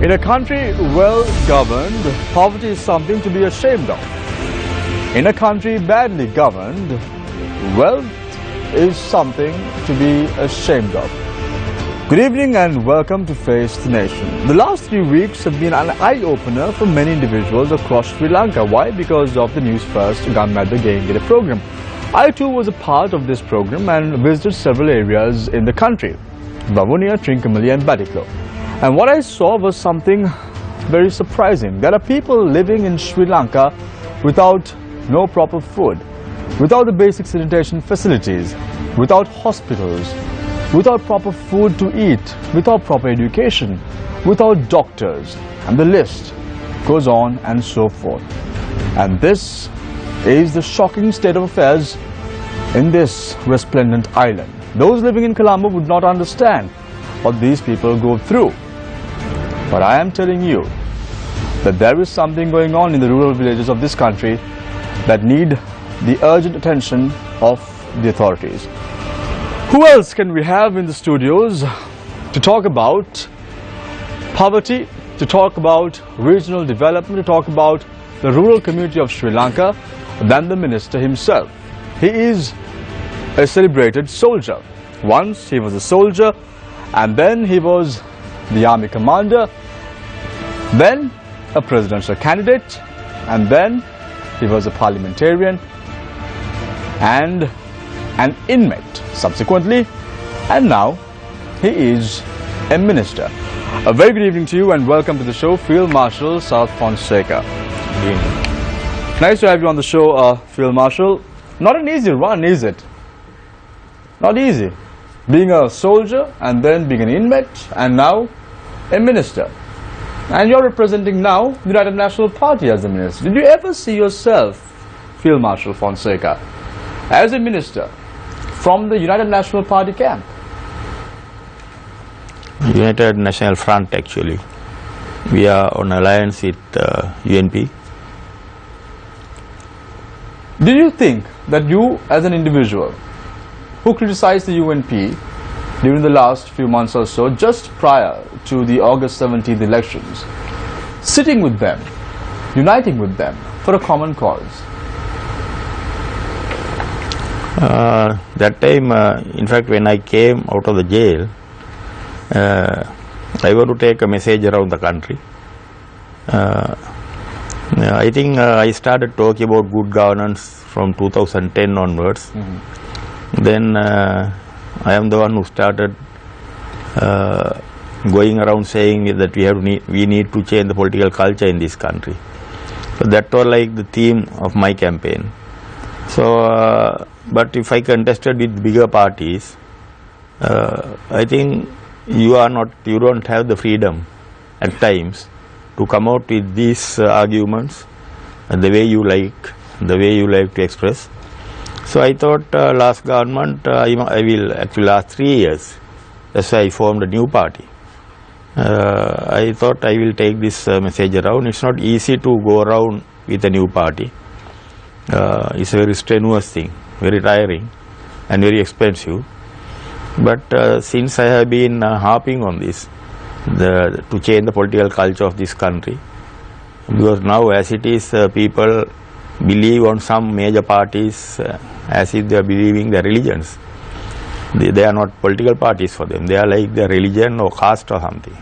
In a country well governed, poverty is something to be ashamed of. In a country badly governed, wealth is something to be ashamed of. Good evening and welcome to Face the Nation. The last 3 weeks have been an eye-opener for many individuals across Sri Lanka. Why? Because of the Newsfirst Gangada program. I too was a part of this program and visited several areas in the country, Vavuniya, Trincomalee and Batiklo. And what I saw was something very surprising. There are people living in Sri Lanka without no proper food, without the basic sanitation facilities, without hospitals, without proper food to eat, without proper education, without doctors, and the list goes on and so forth. And this is the shocking state of affairs in this resplendent island. Those living in Colombo would not understand what these people go through. But I am telling you that there is something going on in the rural villages of this country that need the urgent attention of the authorities. Who else can we have in the studios to talk about poverty, to talk about regional development, to talk about the rural community of Sri Lanka than the minister himself? He is a celebrated soldier. Once he was a soldier, and then he was the army commander, then a presidential candidate, and then he was a parliamentarian and an inmate subsequently, and now he is a minister. A very good evening to you and welcome to the show, Field Marshal South Fonseca. Good evening. Nice to have you on the show, Field Marshal. Not an easy run, is it? Not easy. Being a soldier and then being an inmate and now a minister. And you're representing now the United National Party as a minister. Did you ever see yourself, Field Marshal Fonseca, as a minister from the United National Party camp? United National Front, actually. We are on alliance with UNP. Do you think that you as an individual who criticized the UNP during the last few months or so, just prior to the August 17th elections, sitting with them, uniting with them for a common cause? That time, in fact, when I came out of the jail, I want to take a message around the country. I think I started talking about good governance from 2010 onwards. Then I am the one who started going around saying that we need to change the political culture in this country. So that was like the theme of my campaign. So, but if I contested with bigger parties, I think you don't have the freedom at times to come out with these arguments the way you like to express. So I thought last government, last 3 years, that's why I formed a new party. I thought I will take this message around. It's not easy to go around with a new party. It's a very strenuous thing, very tiring and very expensive. But since I have been harping on this, to change the political culture of this country, because now as it is, people believe on some major parties as if they are believing their religions. They are not political parties for them. They are like their religion or caste or something.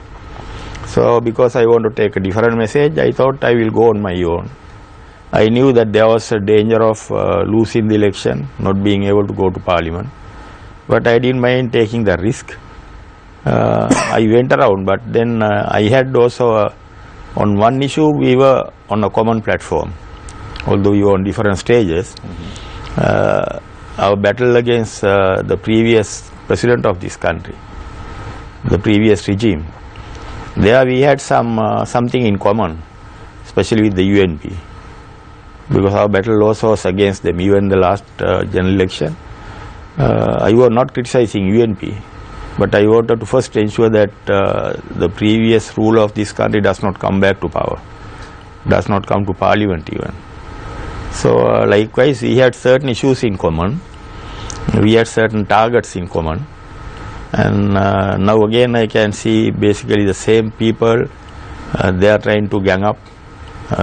So because I want to take a different message, I thought I will go on my own. I knew that there was a danger of losing the election, not being able to go to parliament. But I didn't mind taking the risk. I went around, but then I had also, on one issue, we were on a common platform. Although we were on different stages, our battle against the previous president of this country, the previous regime, there we had something in common, especially with the UNP, because our battle also was against them. Even in the last general election, I was not criticizing UNP, but I wanted to first ensure that the previous rule of this country does not come back to power, does not come to parliament even. So likewise, we had certain issues in common, we had certain targets in common, and now again I can see basically the same people They are trying to gang up.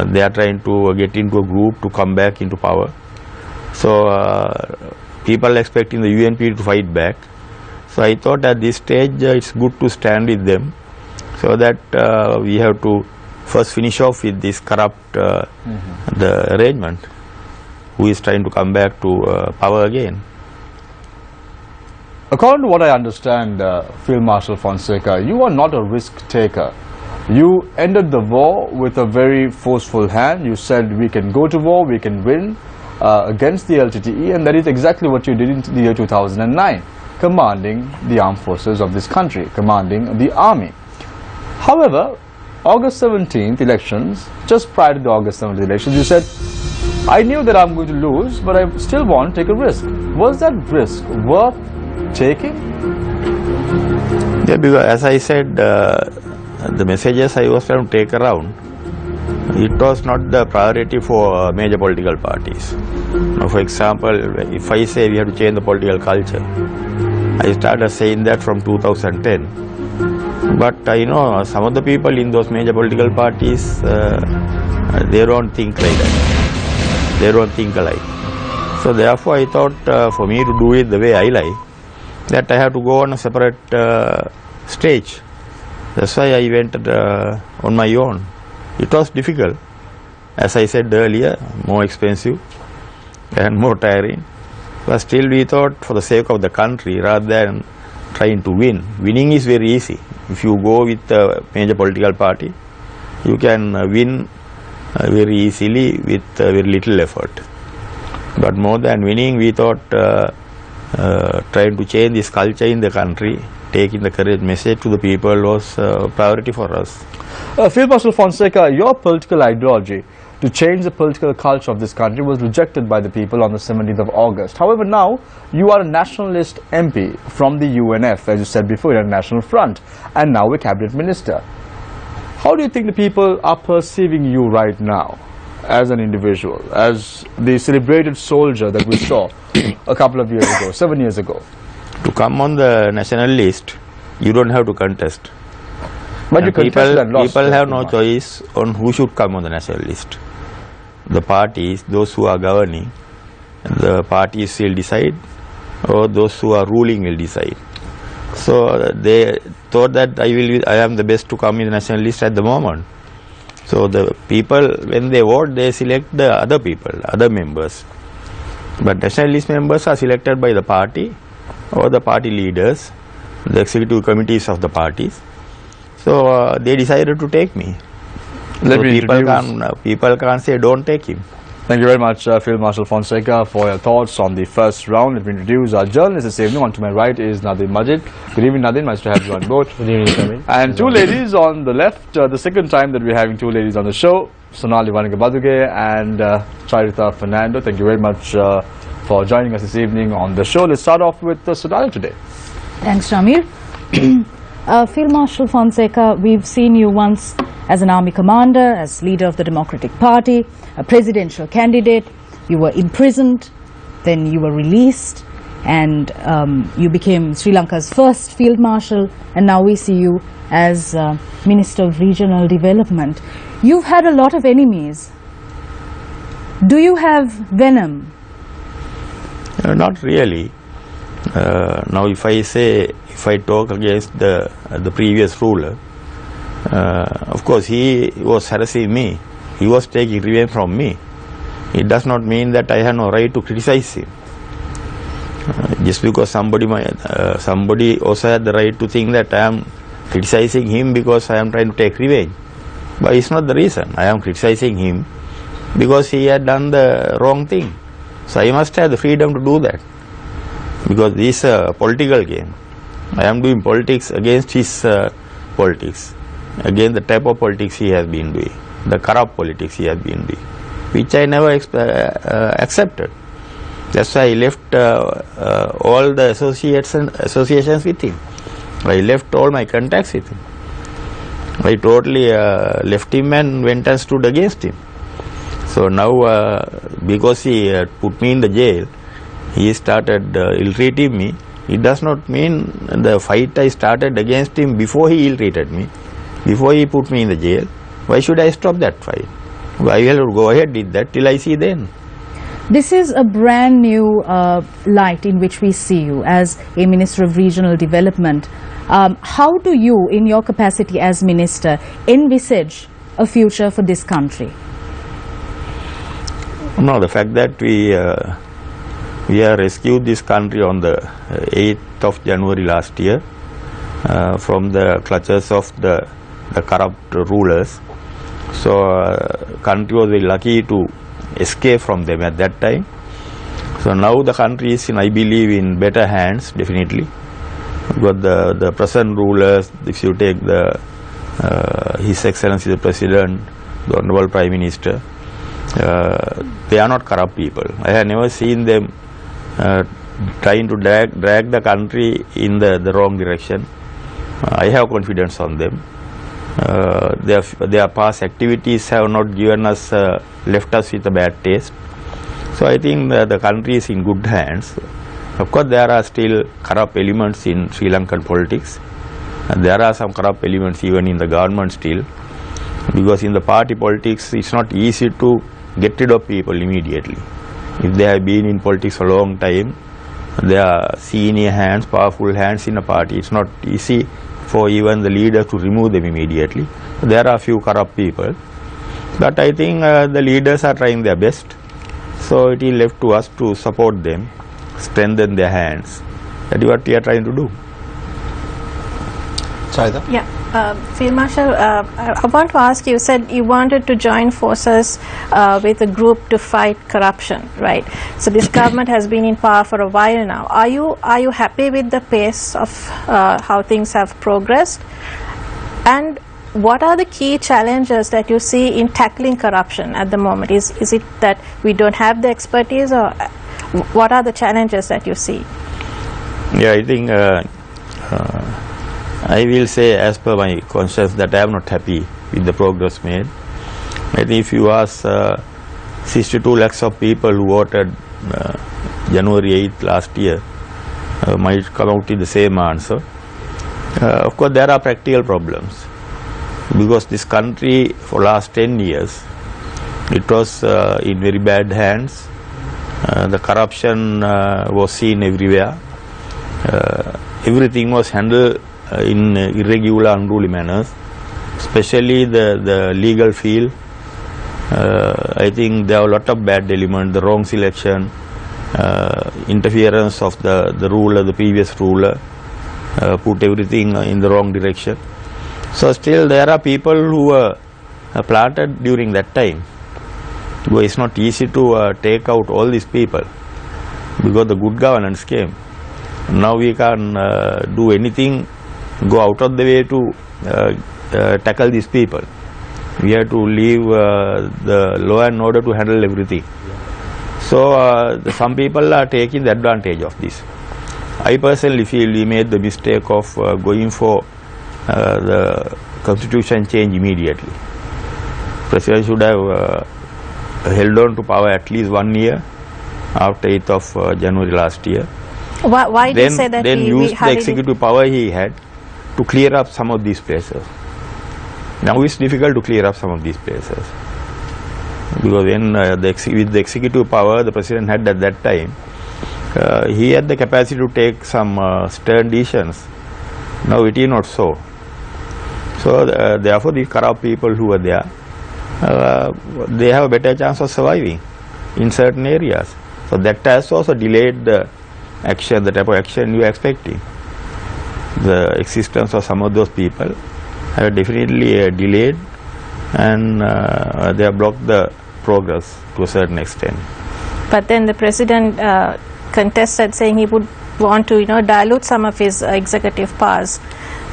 They are trying to get into a group to come back into power. So people expecting the UNP to fight back. So I thought at this stage it's good to stand with them, so that we have to first finish off with this corrupt the arrangement, who is trying to come back to power again. According to what I understand, Field Marshal Fonseca, you are not a risk taker. You ended the war with a very forceful hand. You said we can go to war, we can win against the LTTE, and that is exactly what you did in the year 2009, commanding the armed forces of this country, commanding the army. However, August 17th elections, just prior to the August 17th elections, you said, I knew that I'm going to lose, but I still want to take a risk. Was that risk worth taking? Yeah, because as I said, the messages I was trying to take around, it was not the priority for major political parties. Now, for example, if I say we have to change the political culture, I started saying that from 2010. But you know, some of the people in those major political parties, they don't think like that. They don't think alike. So therefore I thought for me to do it the way I like, that I have to go on a separate stage. That's why I went on my own. It was difficult, as I said earlier, more expensive and more tiring. But still we thought, for the sake of the country, rather than trying to win. Winning is very easy. If you go with a major political party, you can win very easily with very little effort. But more than winning, we thought trying to change this culture in the country, taking the correct message to the people was a priority for us. Field Marshal Fonseca, your political ideology to change the political culture of this country was rejected by the people on the 17th of August. However, now you are a nationalist MP from the UNF, as you said before, you're a National Front, and now a cabinet minister. How do you think the people are perceiving you right now as an individual, as the celebrated soldier that we saw a couple of years ago, 7 years ago? To come on the national list, you don't have to contest. But you contested and lost. People have no choice on who should come on the national list. The parties, those who are governing, the parties will decide, or those who are ruling will decide. So they thought that I am the best to come in the national list at the moment. So the people, when they vote, they select the other people, other members. But national list members are selected by the party or the party leaders, the executive committees of the parties. So they decided to take me. So people can't say don't take him. Thank you very much, Field Marshal Fonseca, for your thoughts on the first round. Let me introduce our journalist this evening. On to my right is Nadim Majid. Good evening, Nadim. Nice to have you on board. Good evening, Samir. And two ladies on the left. The second time that we're having two ladies on the show, Sonali Vaninga-Baduge and Charitha Fernando. Thank you very much for joining us this evening on the show. Let's start off with Sonali today. Thanks, Shamir. Field Marshal Fonseca, we've seen you once as an army commander, as leader of the Democratic Party, a presidential candidate. You were imprisoned, then you were released, and you became Sri Lanka's first Field Marshal, and now we see you as Minister of Regional Development. You've had a lot of enemies. Do you have venom? Not really. Now if I talk against the previous ruler, of course he was harassing me, he was taking revenge from me. It does not mean that I have no right to criticize him. Just because somebody also had the right to think that I am criticizing him because I am trying to take revenge. But it's not the reason. I am criticizing him because he had done the wrong thing. So I must have the freedom to do that, because this is a political game. I am doing politics against his politics, against the type of politics he has been doing, the corrupt politics he has been doing, which I never accepted. That's why I left all the associations with him. I left all my contacts with him. I totally left him and went and stood against him. So now, because he put me in the jail, he started ill-treating me. It does not mean the fight I started against him before he ill-treated me. before he put me in the jail, why should I stop that fight? I will go ahead with that till I see then. This is a brand new light in which we see you as a Minister of Regional Development. How do you, in your capacity as Minister, envisage a future for this country? No, the fact that we have rescued this country on the 8th of January last year from the clutches of the corrupt rulers. So country was very lucky to escape from them at that time. So now the country is, I believe, in better hands, definitely. But the present rulers, if you take His Excellency the President, the Honorable Prime Minister, they are not corrupt people. I have never seen them trying to drag the country in the wrong direction. I have confidence on them. Their past activities have not given us, left us with a bad taste. So I think the country is in good hands. Of course, there are still corrupt elements in Sri Lankan politics. And there are some corrupt elements even in the government still. Because in the party politics, it's not easy to get rid of people immediately. If they have been in politics for a long time, they are senior hands, powerful hands in a party. It's not easy for even the leaders to remove them immediately. There are a few corrupt people. But I think the leaders are trying their best. So it is left to us to support them, strengthen their hands. That is what we are trying to do. Saida? Yeah. Field Marshal, I want to ask you, said you wanted to join forces with a group to fight corruption, right? So this government has been in power for a while now. Are you happy with the pace of how things have progressed? And what are the key challenges that you see in tackling corruption at the moment? Is it that we don't have the expertise, or what are the challenges that you see? Yeah, I think I will say, as per my conscience, that I am not happy with the progress made. I think if you ask 62 lakhs of people who voted January 8th last year, might come out with the same answer. Of course, there are practical problems. Because this country, for last 10 years, it was in very bad hands. The corruption was seen everywhere. Everything was handled in irregular, unruly manners, especially the legal field. I think there are a lot of bad elements, the wrong selection, interference of the ruler, the previous ruler, put everything in the wrong direction. So still there are people who were planted during that time. Because it's not easy to take out all these people, because the good governance came. Now we can do anything, go out of the way to tackle these people. We have to leave the law and order to handle everything. So some people are taking the advantage of this. I personally feel we made the mistake of going for the constitution change immediately. President should have held on to power at least 1 year after 8th of January last year. Why do you say that? Then used the executive power he had to clear up some of these places. Now it's difficult to clear up some of these places, because when with the executive power the president had at that time, he had the capacity to take some stern decisions. Now it is not so. So therefore the corrupt people who are there, they have a better chance of surviving in certain areas. So that has also delayed the action, the type of action you are expecting. The existence of some of those people have definitely delayed, and they have blocked the progress to a certain extent. But then the president contested, saying he would want to, dilute some of his executive powers.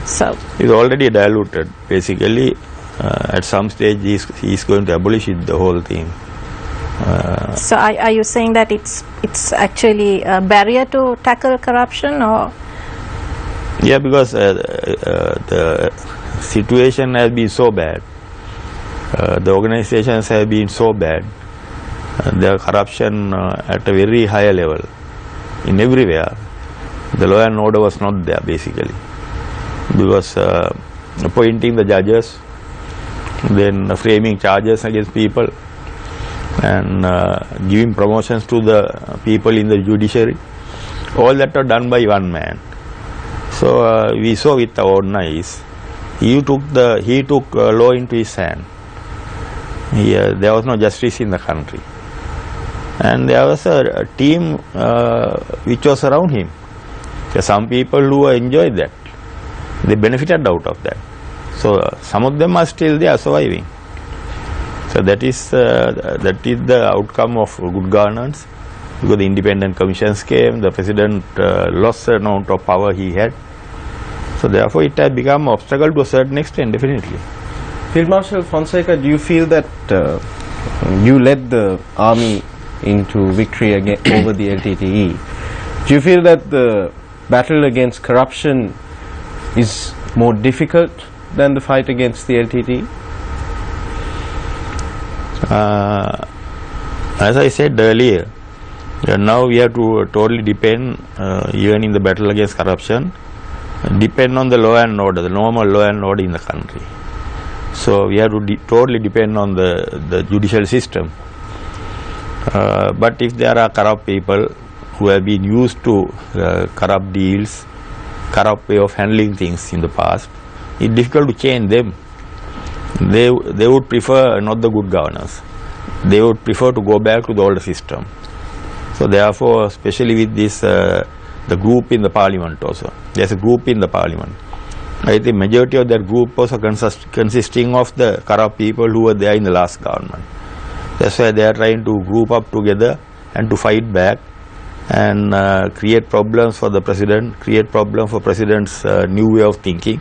So it's already diluted. Basically, at some stage he is going to abolish it, the whole thing. So are you saying that it's actually a barrier to tackle corruption, or? Yeah, because the situation has been so bad. The organizations have been so bad. There corruption at a very high level in everywhere. The law and order was not there basically, because appointing the judges, then framing charges against people, and giving promotions to the people in the judiciary. All that are done by one man. So we saw with our own eyes. He took law into his hand. There was no justice in the country, and there was a team which was around him. There are some people who enjoyed that. They benefited out of that. So some of them are still there, surviving. So that is the outcome of good governance. Because the independent commissions came, the president lost the amount of power he had. So therefore it has become an obstacle to a certain extent, definitely. Field Marshal Fonseca, do you feel that you led the army into victory over the LTTE? Do you feel that the battle against corruption is more difficult than the fight against the LTTE? As I said earlier, now we have to totally depend, even in the battle against corruption, depend on the law and order, the normal law and order in the country. So we have to totally depend on the judicial system. But if there are corrupt people who have been used to corrupt deals, corrupt way of handling things in the past, it's difficult to change them. They would prefer not the good governance. They would prefer to go back to the older system. So therefore, especially with this, the group in the parliament also, there's a group in the parliament. I think majority of that group also consisting of the corrupt people who were there in the last government. That's why they are trying to group up together and to fight back and create problems for the president, create problems for president's new way of thinking,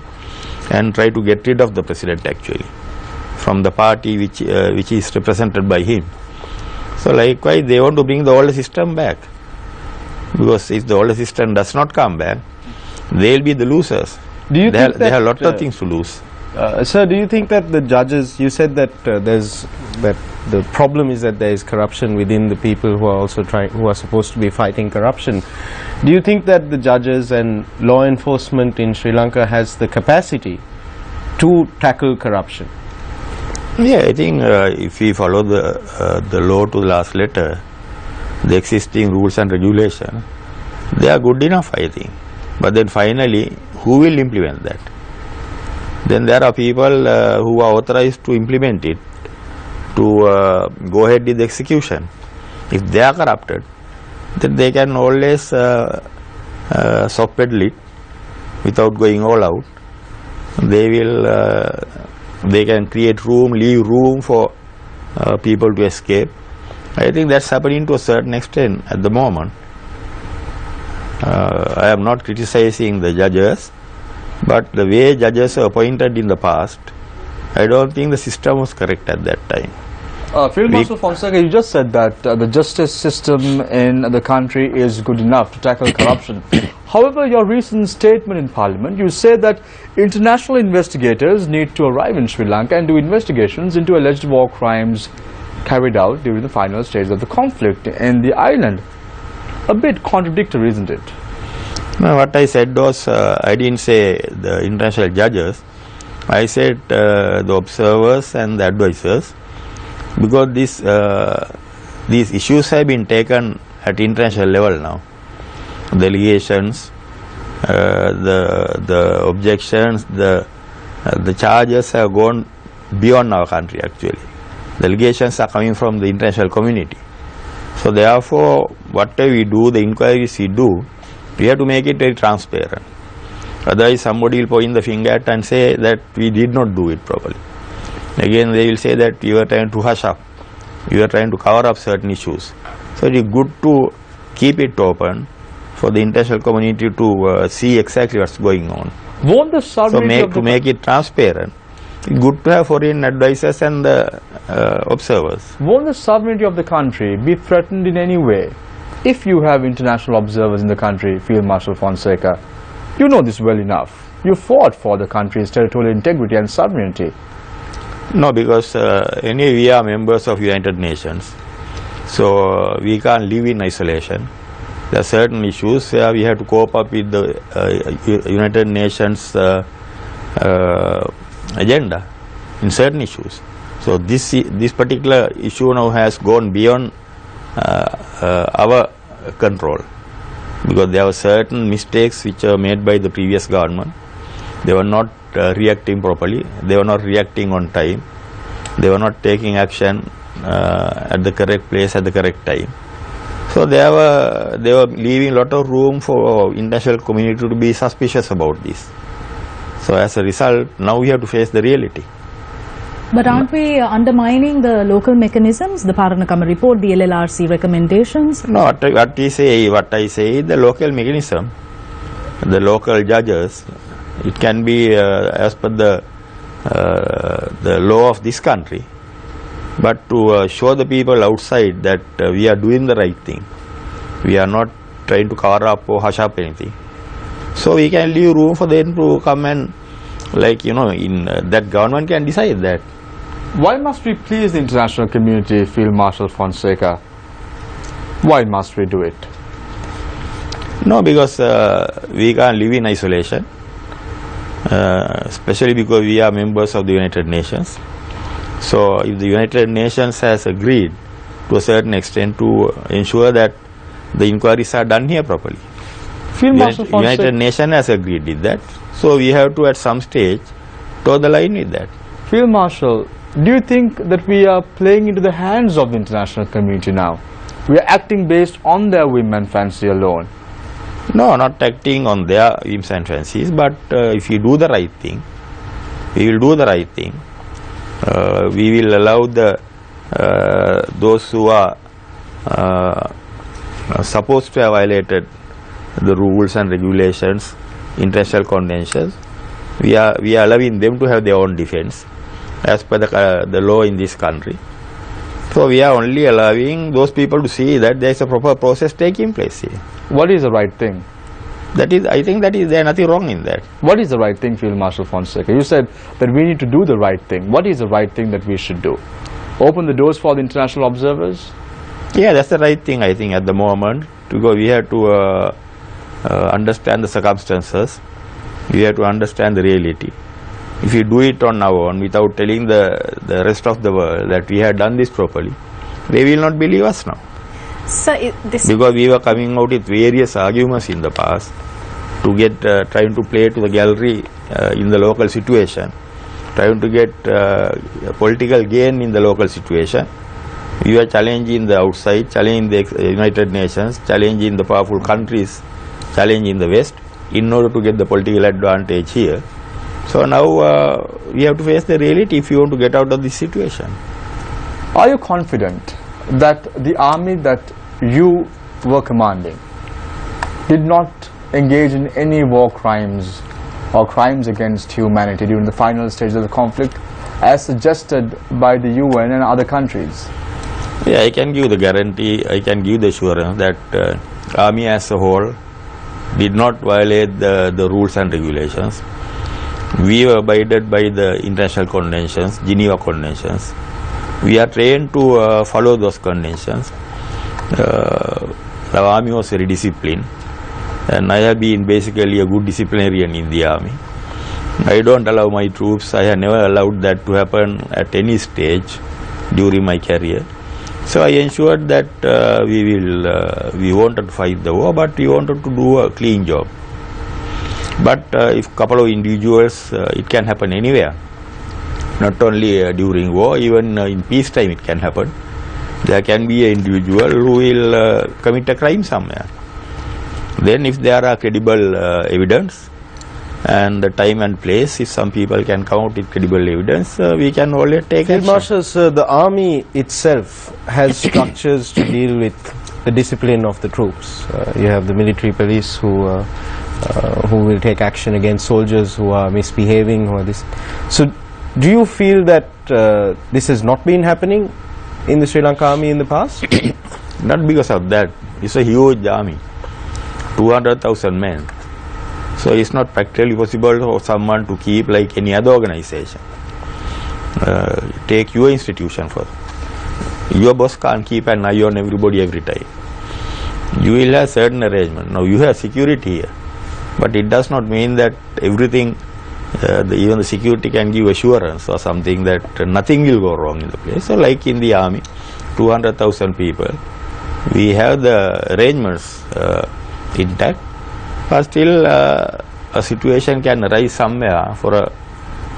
and try to get rid of the president actually from the party which is represented by him. So likewise they want to bring the older system back, because if the older system does not come back, they will be the losers. Do you think they have a lot of things to lose. Sir, do you think that the judges, you said that the problem is that there is corruption within the people who are also who are supposed to be fighting corruption. Do you think that the judges and law enforcement in Sri Lanka has the capacity to tackle corruption? Yeah, I think if we follow the law to the last letter, the existing rules and regulations, they are good enough, I think. But then finally, who will implement that? Then there are people who are authorized to implement it, to go ahead with the execution. If they are corrupted, then they can always soft pedal it without going all out. They can create room, leave room for people to escape. I think that's happening to a certain extent at the moment. I am not criticizing the judges, but the way judges were appointed in the past, I don't think the system was correct at that time. Field Marshal Fonseca, you just said that the justice system in the country is good enough to tackle corruption. However, your recent statement in Parliament, you said that international investigators need to arrive in Sri Lanka and do investigations into alleged war crimes carried out during the final stage of the conflict in the island. A bit contradictory, isn't it? No, what I said was, I didn't say the international judges, I said the observers and the advisors, because these issues have been taken at international level now. The allegations, the objections, the charges have gone beyond our country actually. The allegations are coming from the international community. So therefore, whatever we do, the inquiries we do, we have to make it very transparent. Otherwise somebody will point the finger at and say that we did not do it properly. Again they will say that we were trying to hush up, we were trying to cover up certain issues. So it is good to keep it open for the international community to see exactly what's going on. Won't the sovereignty to make it transparent, it's good to have foreign advisors and the observers. Won't the sovereignty of the country be threatened in any way if you have international observers in the country, Field Marshal Fonseca? You know this well enough. You fought for the country's territorial integrity and sovereignty. No, because anyway we are members of United Nations, so we can't live in isolation. There are certain issues where we have to cope up with the United Nations agenda in certain issues. So this particular issue now has gone beyond our control, because there were certain mistakes which were made by the previous government. They were not reacting properly, they were not reacting on time, they were not taking action at the correct place at the correct time. So they were leaving a lot of room for international community to be suspicious about this. So as a result, now we have to face the reality. But aren't we undermining the local mechanisms, the Paranakama report, the LLRC recommendations? No, what I say is the local mechanism, the local judges, it can be as per the law of this country. But to show the people outside that we are doing the right thing, we are not trying to cover up or hush up anything. So we can leave room for them to come and, in that government can decide that. Why must we please the international community, Field Marshal Fonseca? Why must we do it? No, because we can't live in isolation, especially because we are members of the United Nations. So if the United Nations has agreed to a certain extent to ensure that the inquiries are done here properly, Field Marshal Fonseca, United Nations has agreed with that. So we have to at some stage toe the line with that. Field Marshal, do you think that we are playing into the hands of the international community now? We are acting based on their whim and fancy alone. No, not acting on their whims and fancies, but if you do the right thing, we will do the right thing. We will allow those who are supposed to have violated the rules and regulations, international conventions, we are allowing them to have their own defense as per the law in this country. So we are only allowing those people to see that there is a proper process taking place here. What is the right thing? That is, I think that is there nothing wrong in that. What is the right thing, Field Marshal Fonseca? You said that we need to do the right thing. What is the right thing that we should do? Open the doors for the international observers? Yeah, that's the right thing, I think, at the moment, because we have to understand the circumstances, we have to understand the reality. If you do it on our own without telling the rest of the world that we have done this properly, they will not believe us now. So because we were coming out with various arguments in the past to get trying to play to the gallery in the local situation, trying to get political gain in the local situation. We were challenging the outside, challenging the United Nations, challenging the powerful countries, challenging the West in order to get the political advantage here. So now we have to face the reality if you want to get out of this situation. Are you confident that the army that you were commanding did not engage in any war crimes or crimes against humanity during the final stage of the conflict as suggested by the UN and other countries? Yeah, I can give the guarantee, I can give the assurance that army as a whole did not violate the rules and regulations. We were abided by the international conventions, Geneva conventions. We are trained to follow those conventions. The army was very disciplined, and I have been basically a good disciplinarian in the army. I don't allow my troops, I have never allowed that to happen at any stage during my career. So I ensured that we wanted to fight the war, but we wanted to do a clean job. But if a couple of individuals, it can happen anywhere, not only during war, even in peacetime it can happen. There can be an individual who will commit a crime somewhere. Then if there are credible evidence and the time and place, if some people can come out with credible evidence, we can always take Field action. Marshal, sir, the army itself has structures to deal with the discipline of the troops. You have the military police who will take action against soldiers who are misbehaving or this. So do you feel that this has not been happening in the Sri Lanka army in the past? Not because of that. It's a huge army, 200,000 men. So it's not practically possible for someone to keep like any other organization. Take your institution first. Your boss can't keep an eye on everybody every time. You will have certain arrangement. Now you have security here, but it does not mean that everything Even the security can give assurance or something that nothing will go wrong in the place. So like in the army, 200,000 people, we have the arrangements intact, but still a situation can arise somewhere for a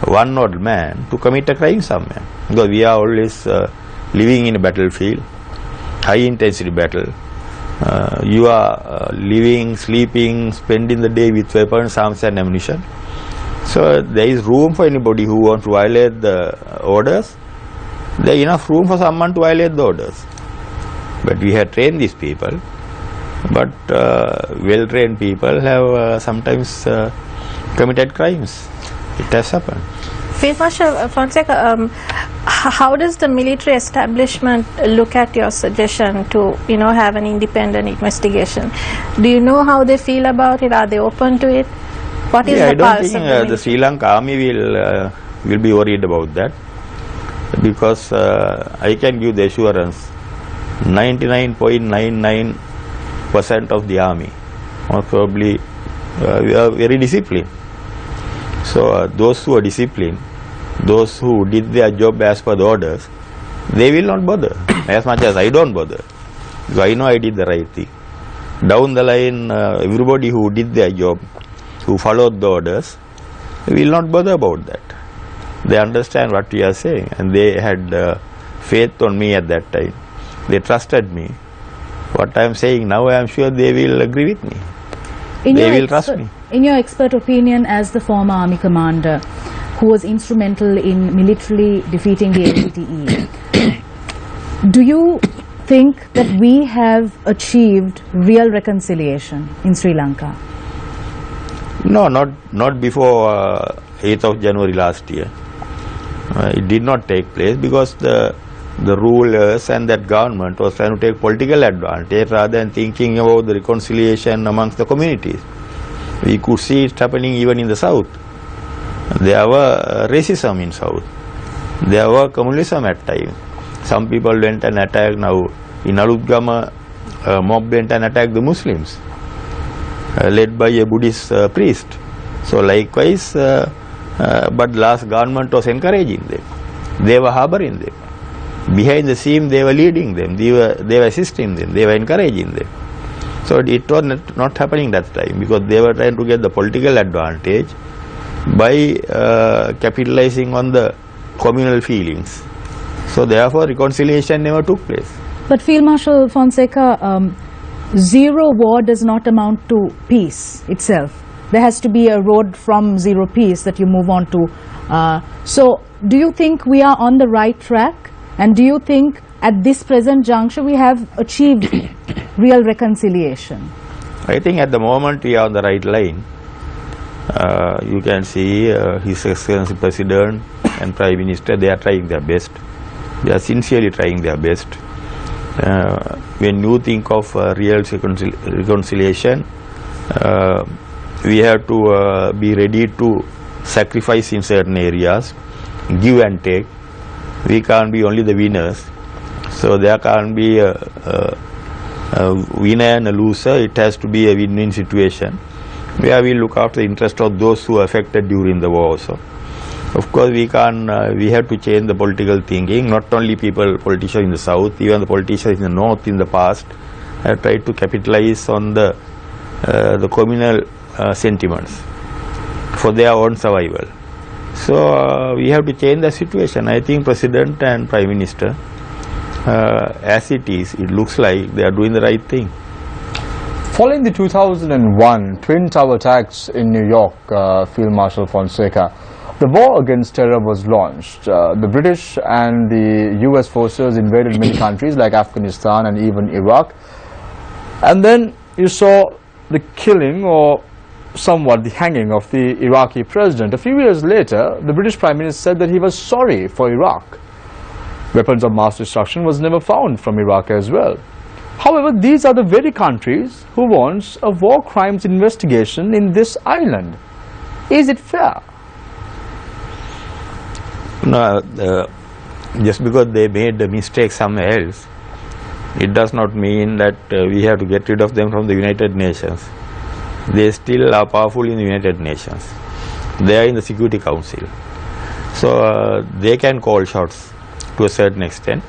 one odd man to commit a crime somewhere, because we are always living in a battlefield, high intensity battle. You are living, sleeping, spending the day with weapons, arms and ammunition. So there is room for anybody who wants to violate the orders. There is enough room for someone to violate the orders. But we have trained these people, but well-trained people have sometimes committed crimes. It has happened. Field Marshal Fonseca, how does the military establishment look at your suggestion to, have an independent investigation? Do you know how they feel about it? Are they open to it? What is I the don't pulse think of the Sri Lanka army will be worried about that, because I can give the assurance 99.99% of the army most probably we are very disciplined. So those who are disciplined, those who did their job as per the orders, they will not bother as much as I don't bother, because I know I did the right thing. Down the line, everybody who did their job, who followed the orders, will not bother about that. They understand what we are saying, and they had faith on me at that time. They trusted me. What I am saying now, I am sure they will agree with me. They will trust me. In your expert opinion, as the former army commander who was instrumental in militarily defeating the LTTE, do you think that we have achieved real reconciliation in Sri Lanka? No, not before 8th of January last year. It did not take place because the rulers and that government was trying to take political advantage rather than thinking about the reconciliation amongst the communities. We could see it happening even in the south. There were racism in south. There were communalism at times. Some people went and attacked. Now in Alutgama, mob went and attacked the Muslims, led by a Buddhist priest. So likewise, but last government was encouraging them. They were harboring them. Behind the scene, they were leading them. They were assisting them. They were encouraging them. So it was not happening that time, because they were trying to get the political advantage by capitalizing on the communal feelings. So therefore, reconciliation never took place. But Field Marshal Fonseca, zero war does not amount to peace itself. There has to be a road from zero peace that you move on to. So do you think we are on the right track? And do you think at this present juncture we have achieved real reconciliation? I think at the moment we are on the right line. You can see His Excellency President and Prime Minister, they are trying their best. They are sincerely trying their best. When you think of real reconciliation, we have to be ready to sacrifice in certain areas, give and take. We can't be only the winners. So there can't be a winner and a loser. It has to be a win-win situation where we look after the interest of those who are affected during the war also. Of course, we have to change the political thinking. Not only politicians in the south, even the politicians in the north in the past have tried to capitalize on the communal sentiments for their own survival. So we have to change the situation. I think President and Prime Minister, as it is, it looks like they are doing the right thing. Following the 2001 Twin Tower attacks in New York, Field Marshal Fonseca, the war against terror was launched. The British and the US forces invaded many countries like Afghanistan and even Iraq. And then you saw the killing, or somewhat the hanging, of the Iraqi president. A few years later, the British Prime Minister said that he was sorry for Iraq. Weapons of mass destruction was never found from Iraq as well. However, these are the very countries who wants a war crimes investigation in this island. Is it fair? No, just because they made a mistake somewhere else, it does not mean that we have to get rid of them from the United Nations. They still are powerful in the United Nations. They are in the Security Council. So they can call shots to a certain extent.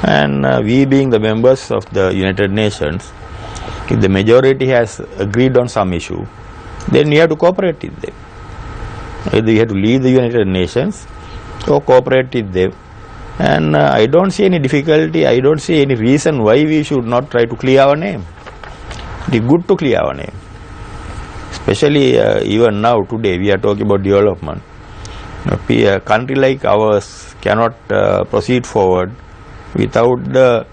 And we being the members of the United Nations, if the majority has agreed on some issue, then we have to cooperate with them. Either we have to leave the United Nations or cooperate with them. And I don't see any difficulty, I don't see any reason why we should not try to clear our name. It is good to clear our name. Especially even now, today, we are talking about development. A country like ours cannot proceed forward without the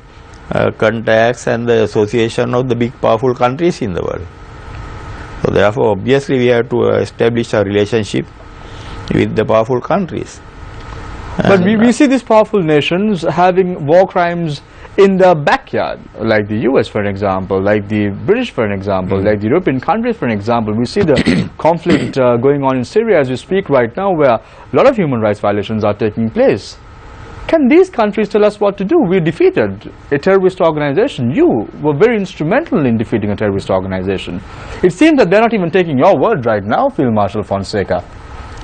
contacts and the association of the big powerful countries in the world. So therefore, obviously, we have to establish a relationship with the powerful countries. But we see these powerful nations having war crimes in the backyard, like the US for an example, like the British for an example, like the European countries for an example. We see the conflict going on in Syria as we speak right now, where a lot of human rights violations are taking place. Can these countries tell us what to do? We defeated a terrorist organization. You were very instrumental in defeating a terrorist organization. It seems that they're not even taking your word right now, Field Marshal Fonseca.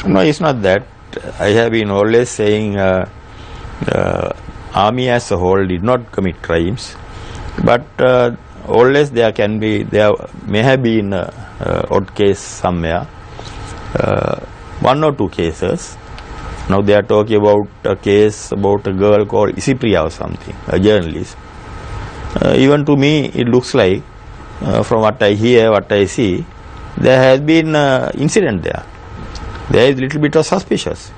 No, it's not that. I have been always saying the army as a whole did not commit crimes, but always there may have been odd case somewhere, one or two cases. Now they are talking about a case about a girl called Isipriya or something, a journalist. Even to me it looks like, from what I hear, what I see, there has been incident there. There is little bit of suspicious.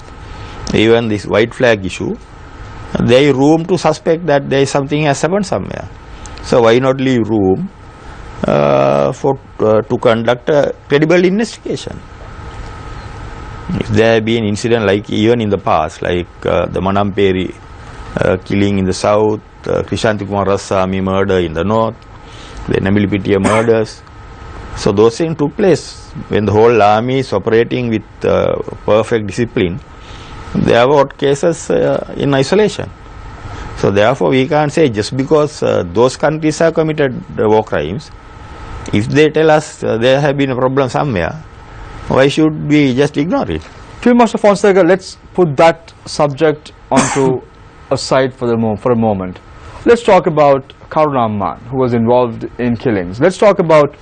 Even this white flag issue, there is room to suspect that there is something has happened somewhere. So why not leave room to conduct a credible investigation? If there have been incident like even in the past, like the Manamperi killing in the south, Krishanti Kumar Rassami murder in the north, the Namilipitiya murders. So those things took place when the whole army is operating with perfect discipline. There were cases in isolation. So therefore we can't say just because those countries have committed war crimes, if they tell us there have been a problem somewhere, why should we just ignore it? Field Marshal Fonseca, let's put that subject onto a side for a moment. Let's talk about Karuna Amman, who was involved in killings. Let's talk about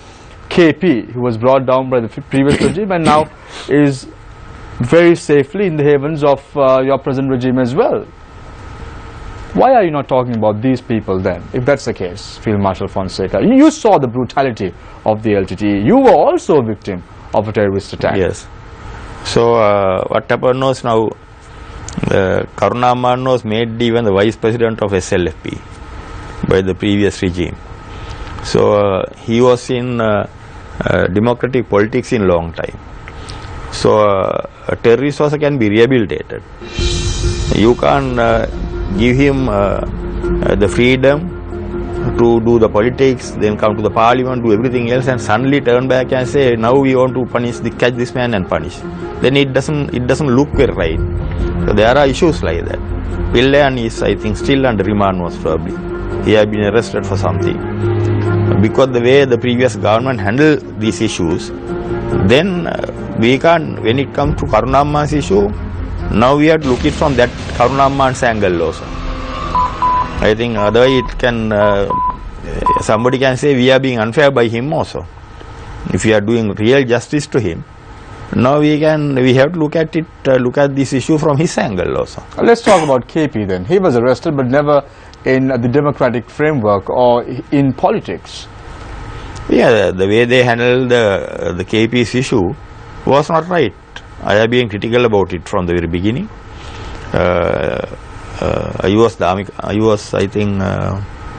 KP, who was brought down by the previous regime and now is very safely in the havens of your present regime as well. Why are you not talking about these people then, if that's the case, Field Marshal Fonseca? You saw the brutality of the LTTE. You were also a victim of a terrorist attack. Yes. So what happened was now Karuna Amman was made even the vice president of SLFP by the previous regime. So he was in democratic politics in long time. So a terrorist also can be rehabilitated. You can't give him the freedom to do the politics, then come to the parliament, do everything else, and suddenly turn back and say, now we want to catch this man and punish. Then it doesn't look very right. So there are issues like that. Pillayan is, I think, still under remand most probably. He has been arrested for something. Because the way the previous government handled these issues, then we can't, when it comes to Karuna Amman's issue, now we have to look it from that Karuna Amman's angle also. I think otherwise it can, somebody can say we are being unfair by him also. If we are doing real justice to him, now we have to look at it, look at this issue from his angle also. Let's talk about KP then. He was arrested but never in the democratic framework or in politics. Yeah, the way they handled the KP's issue was not right. I have been critical about it from the very beginning. I was, I think,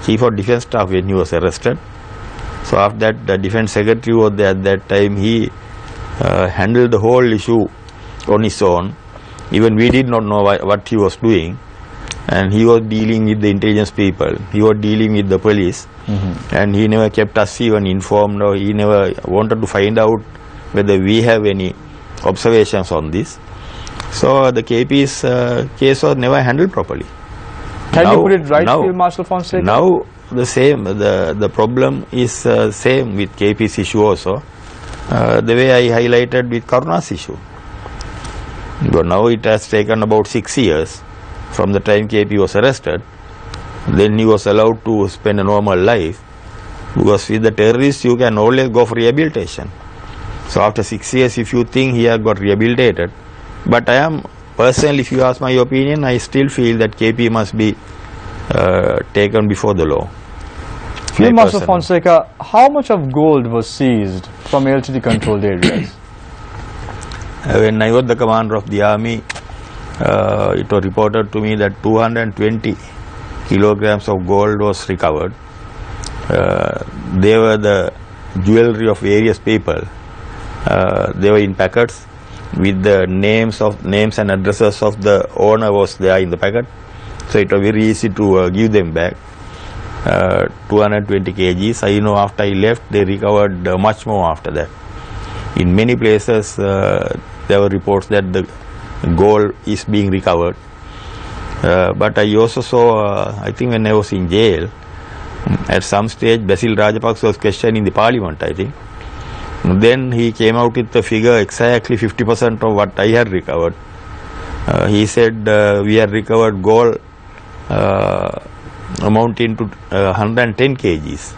Chief of Defence Staff when he was arrested. So after that, the Defence Secretary was there at that time. He handled the whole issue on his own. Even we did not know what he was doing. And he was dealing with the intelligence people. He was dealing with the police. And he never kept us even informed, or he never wanted to find out whether we have any observations on this. So the KP's case was never handled properly. Can you put it right, Field Marshal Fonseca? Now the problem is same with KP's issue also. The way I highlighted with Karuna's issue. But now it has taken about 6 years from the time KP was arrested. Then he was allowed to spend a normal life, because with the terrorists you can always go for rehabilitation. So after 6 years, if you think he has got rehabilitated, but I am personally, if you ask my opinion, I still feel that KP must be taken before the law. Field Marshal Fonseca, how much of gold was seized from LTT controlled areas? When I was the commander of the army, it was reported to me that 220 kilograms of gold was recovered. They were the jewelry of various people. They were in packets with the names and addresses of the owner was there in the packet. So it was very easy to give them back. 220 kgs. I know after I left, they recovered much more after that. In many places, there were reports that the gold is being recovered. But I also saw, I think when I was in jail, at some stage, Basil Rajapaksa was questioned in the parliament, I think. Then he came out with the figure exactly 50% of what I had recovered. He said we had recovered gold amounting to 110 kgs.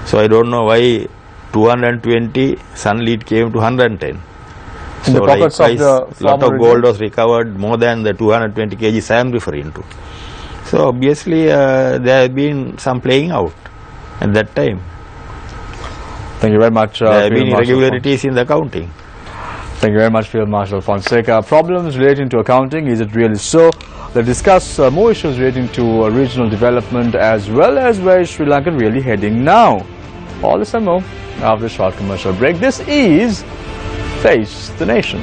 So I don't know why 220 suddenly it came to 110. In the pockets of the lot of gold was recovered, more than the 220 kgs I am referring to. So obviously there have been some playing out at that time. Thank you very much. There have been irregularities in the accounting. Thank you very much, Field Marshal Fonseca. Problems relating to accounting, is it really so? Let's discuss more issues relating to regional development as well as where Sri Lanka really heading now. All this and more after a short commercial break. This is Face the Nation.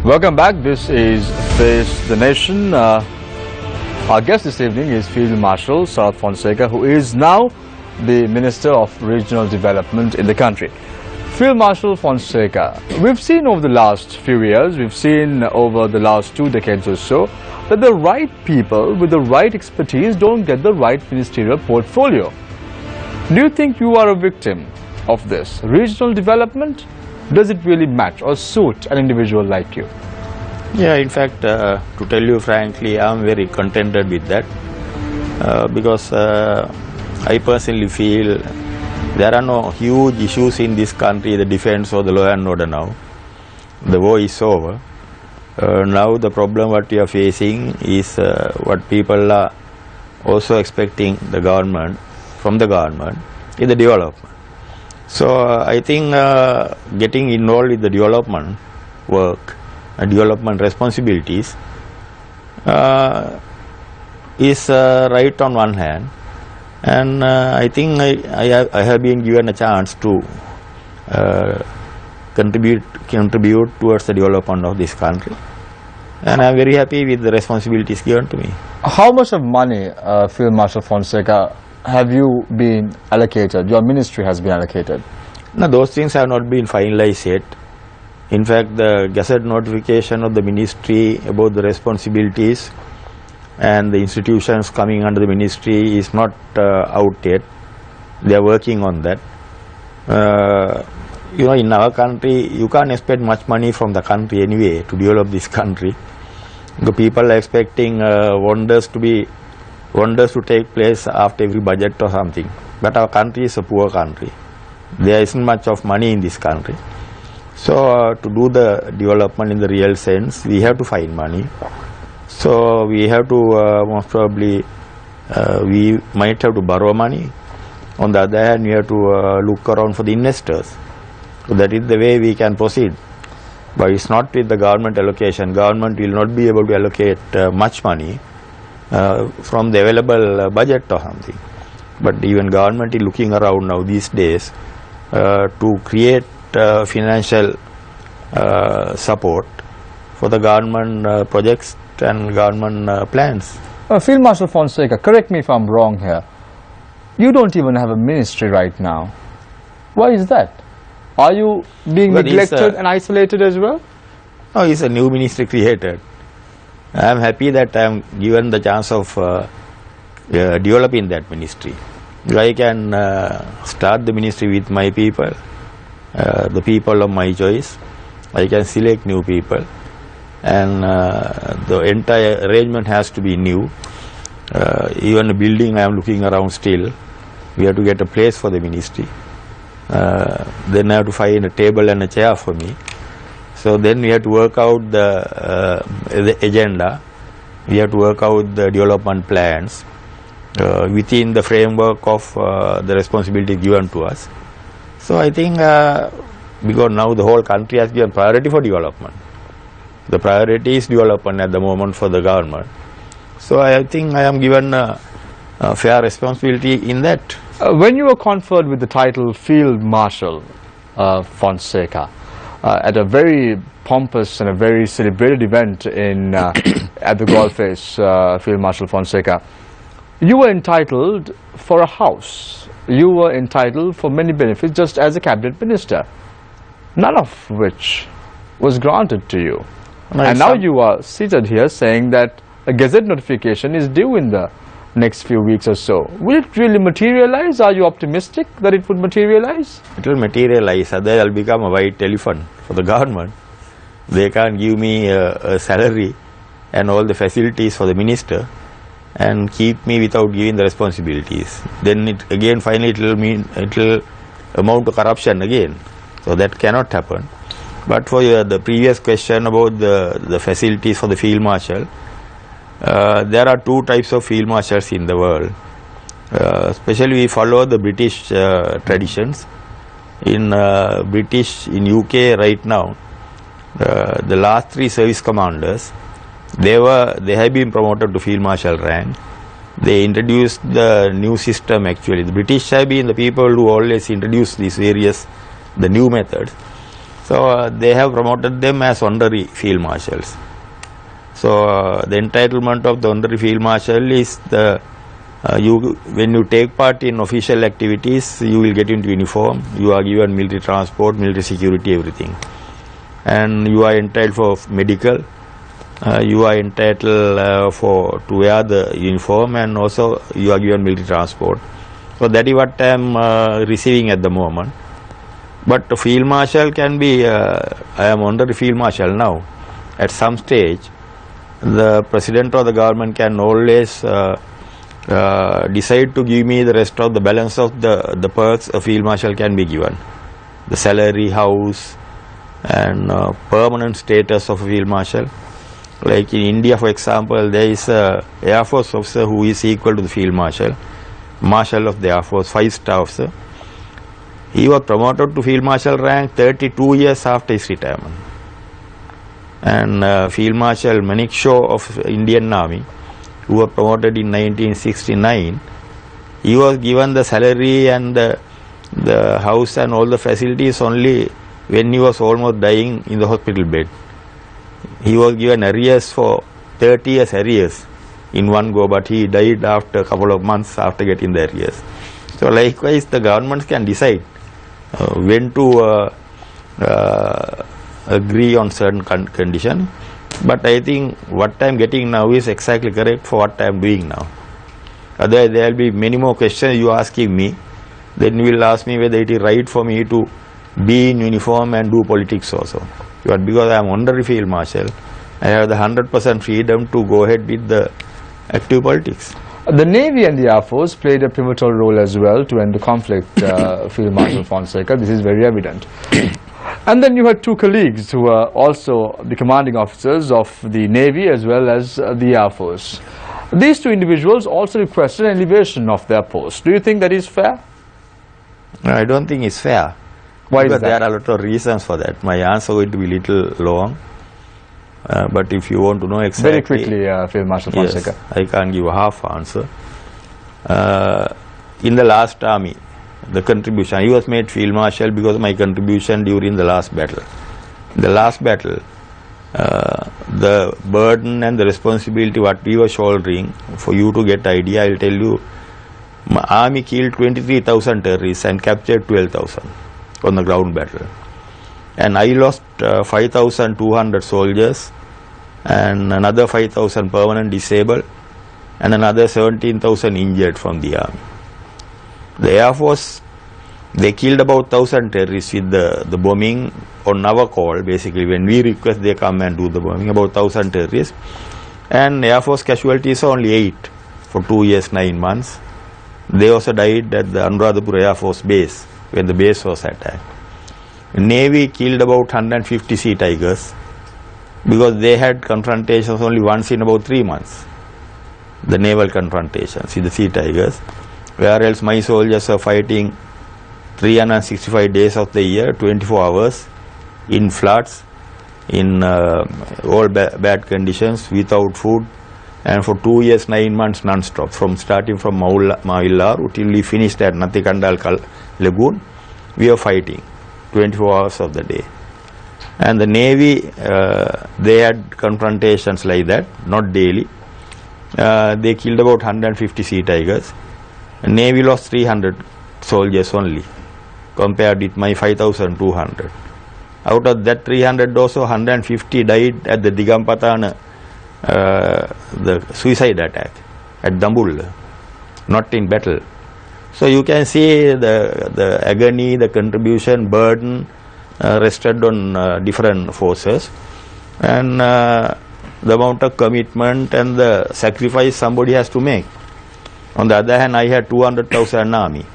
Welcome back. This is Face the Nation. Our guest this evening is Field Marshal Sarath Fonseca, who is now the Minister of Regional Development in the country. Field Marshal Fonseca, we've seen over the last few years, we've seen over the last 2 decades or so, that the right people with the right expertise don't get the right ministerial portfolio. Do you think you are a victim of this? Regional development, does it really match or suit an individual like you? Yeah, in fact, to tell you frankly, I am very contented with that because I personally feel there are no huge issues in this country, the defense or the law and order now. The war is over. Now the problem what we are facing is what people are also expecting the government, from the government, is the development. So I think getting involved with the development work and development responsibilities is right on one hand, and I think I have been given a chance to contribute towards the development of this country, and I am very happy with the responsibilities given to me. How much of money, Field Marshal Fonseca, have you been allocated, your ministry has been allocated? No, those things have not been finalized yet. In fact, the gazette notification of the ministry about the responsibilities and the institutions coming under the ministry is not out yet. They are working on that. You know, in our country, you can't expect much money from the country anyway to develop this country. The people are expecting wonders to take place after every budget or something. But our country is a poor country. There isn't much of money in this country. So to do the development in the real sense, we have to find money. So we have to most probably we might have to borrow money. On the other hand, we have to look around for the investors. So that is the way we can proceed. But it's not with the government allocation. Government will not be able to allocate much money from the available budget or something. But even government is looking around now these days to create financial support for the government projects and government plans. Field Marshal Fonseca, correct me if I'm wrong here. You don't even have a ministry right now. Why is that? Are you being neglected and isolated as well? No, it's a new ministry created. I am happy that I am given the chance of developing that ministry. I can start the ministry with my people, the people of my choice. I can select new people, and the entire arrangement has to be new. Even the building I am looking around still. We have to get a place for the ministry. Then I have to find a table and a chair for me. So then we have to work out the agenda. We have to work out the development plans within the framework of the responsibility given to us. So I think because now the whole country has given priority for development. The priority is development at the moment for the government. So I think I am given a fair responsibility in that. When you were conferred with the title Field Marshal Fonseca at a very pompous and a very celebrated event in at the Golf Face, Field Marshal Fonseca, you were entitled for a house. You were entitled for many benefits just as a cabinet minister, none of which was granted to you. And now you are seated here saying that a gazette notification is due in the next few weeks or so. Will it really materialize? Are you optimistic that it would materialize? It will materialize, otherwise I will become a white elephant for the government. They can't give me a salary and all the facilities for the minister and keep me without giving the responsibilities. Then it again finally it will amount to corruption again. So that cannot happen. But for the previous question about the facilities for the field marshal, there are two types of field marshals in the world. Especially we follow the British traditions. In UK right now, the last three service commanders, they have been promoted to field marshal rank. They introduced the new system actually. The British have been the people who always introduce these the new methods. So they have promoted them as honorary field marshals. So the entitlement of the honorary field marshal is when you take part in official activities, you will get into uniform, you are given military transport, military security, everything. And you are entitled for medical, you are entitled to wear the uniform, and also you are given military transport. So that is what I am receiving at the moment. But the field marshal can be, I am honorary field marshal now. At some stage, the president of the government can always decide to give me the rest of the balance of the perks a field marshal can be given. The salary, house, and permanent status of a field marshal. Like in India, for example, there is a Air Force officer who is equal to the field marshal, Marshal of the Air Force, 5-star officer. He was promoted to field marshal rank 32 years after his retirement. And Field Marshal Manik Shaw of Indian Army, who was promoted in 1969, he was given the salary and the house and all the facilities only when he was almost dying in the hospital bed. He was given arrears for 30 years arrears in one go, but he died after a couple of months after getting the arrears. So likewise, the governments can decide when to agree on certain condition. But I think what I am getting now is exactly correct for what I am doing now. Otherwise, there will be many more questions you asking me. Then you will ask me whether it is right for me to be in uniform and do politics also. But because I am honorary field marshal, I have the 100% freedom to go ahead with the active politics. The Navy and the Air Force played a pivotal role as well to end the conflict, Field Marshal Fonseca. This is very evident. And then you had two colleagues who were also the commanding officers of the Navy as well as the Air Force. These two individuals also requested an elevation of their post. Do you think that is fair? No, I don't think it's fair. Why because is that? there are a lot of reasons for that. My answer is going to be a little long. But if you want to know exactly... Very quickly, Field Marshal Fonseca. Yes, I can't give a half answer. In the last army, the contribution, he was made Field Marshal because of my contribution during the last battle. In the last battle, the burden and the responsibility what we were shouldering, for you to get idea, I will tell you, my army killed 23,000 terrorists and captured 12,000 on the ground battle. And I lost 5,200 soldiers and another 5,000 permanent disabled, and another 17,000 injured from the army. The Air Force, they killed about 1,000 terrorists with the bombing on our call. Basically, when we request, they come and do the bombing, about 1,000 terrorists. And Air Force casualties are only 8 for 2 years, 9 months. They also died at the Anuradhapura Air Force base, when the base was attacked. Navy killed about 150 Sea Tigers, because they had confrontations only once in about 3 months. The naval confrontations with the Sea Tigers, where else my soldiers are fighting 365 days of the year, 24 hours, in floods, in all bad conditions, without food, and for 2 years, 9 months non-stop, starting from Mavillaru till we finished at Nathikandal Lagoon, we are fighting 24 hours of the day. And the Navy, they had confrontations like that, not daily. They killed about 150 Sea Tigers. Navy lost 300 soldiers only, compared with my 5,200. Out of that 300 also, 150 died at the Digampatana, the suicide attack at Dambul, not in battle. So you can see the agony, the contribution, burden rested on different forces, and the amount of commitment and the sacrifice somebody has to make. On the other hand, I had 200,000 army.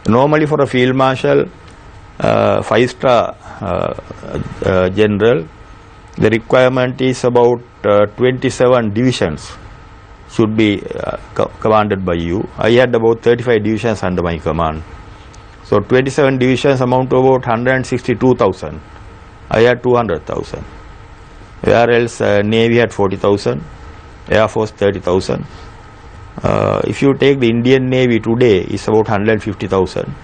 Normally for a field marshal, 5-star general, the requirement is about 27 divisions should be commanded by you. I had about 35 divisions under my command. So 27 divisions amount to about 162,000. I had 200,000. Where else Navy had 40,000, Air Force 30,000. If you take the Indian Navy today, it's about 150,000.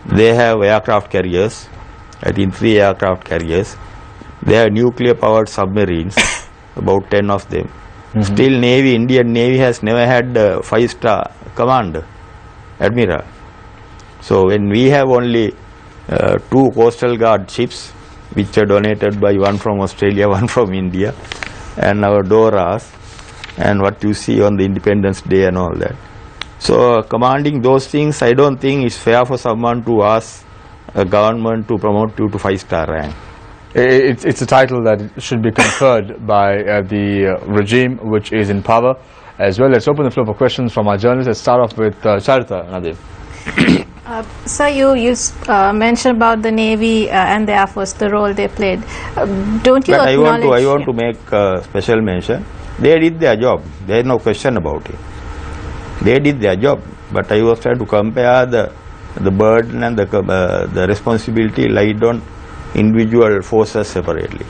They have aircraft carriers, I think 3 aircraft carriers. They have nuclear powered submarines, about 10 of them. Still Indian Navy has never had a 5-star commander, admiral. So when we have only 2 coastal guard ships, which are donated by one from Australia, one from India, and our Doras, and what you see on the Independence Day and all that. So commanding those things, I don't think it's fair for someone to ask a government to promote you to 5-star rank. It's a title that should be conferred by the regime which is in power as well. Let's open the floor for questions from our journalists. Let's start off with Charita Nadeem. Sir, you mentioned about the Navy and the Air Force, the role they played. Don't you but acknowledge... I want to make a special mention. They did their job. There is no question about it. They did their job. But I was trying to compare the burden and the responsibility laid on individual forces separately.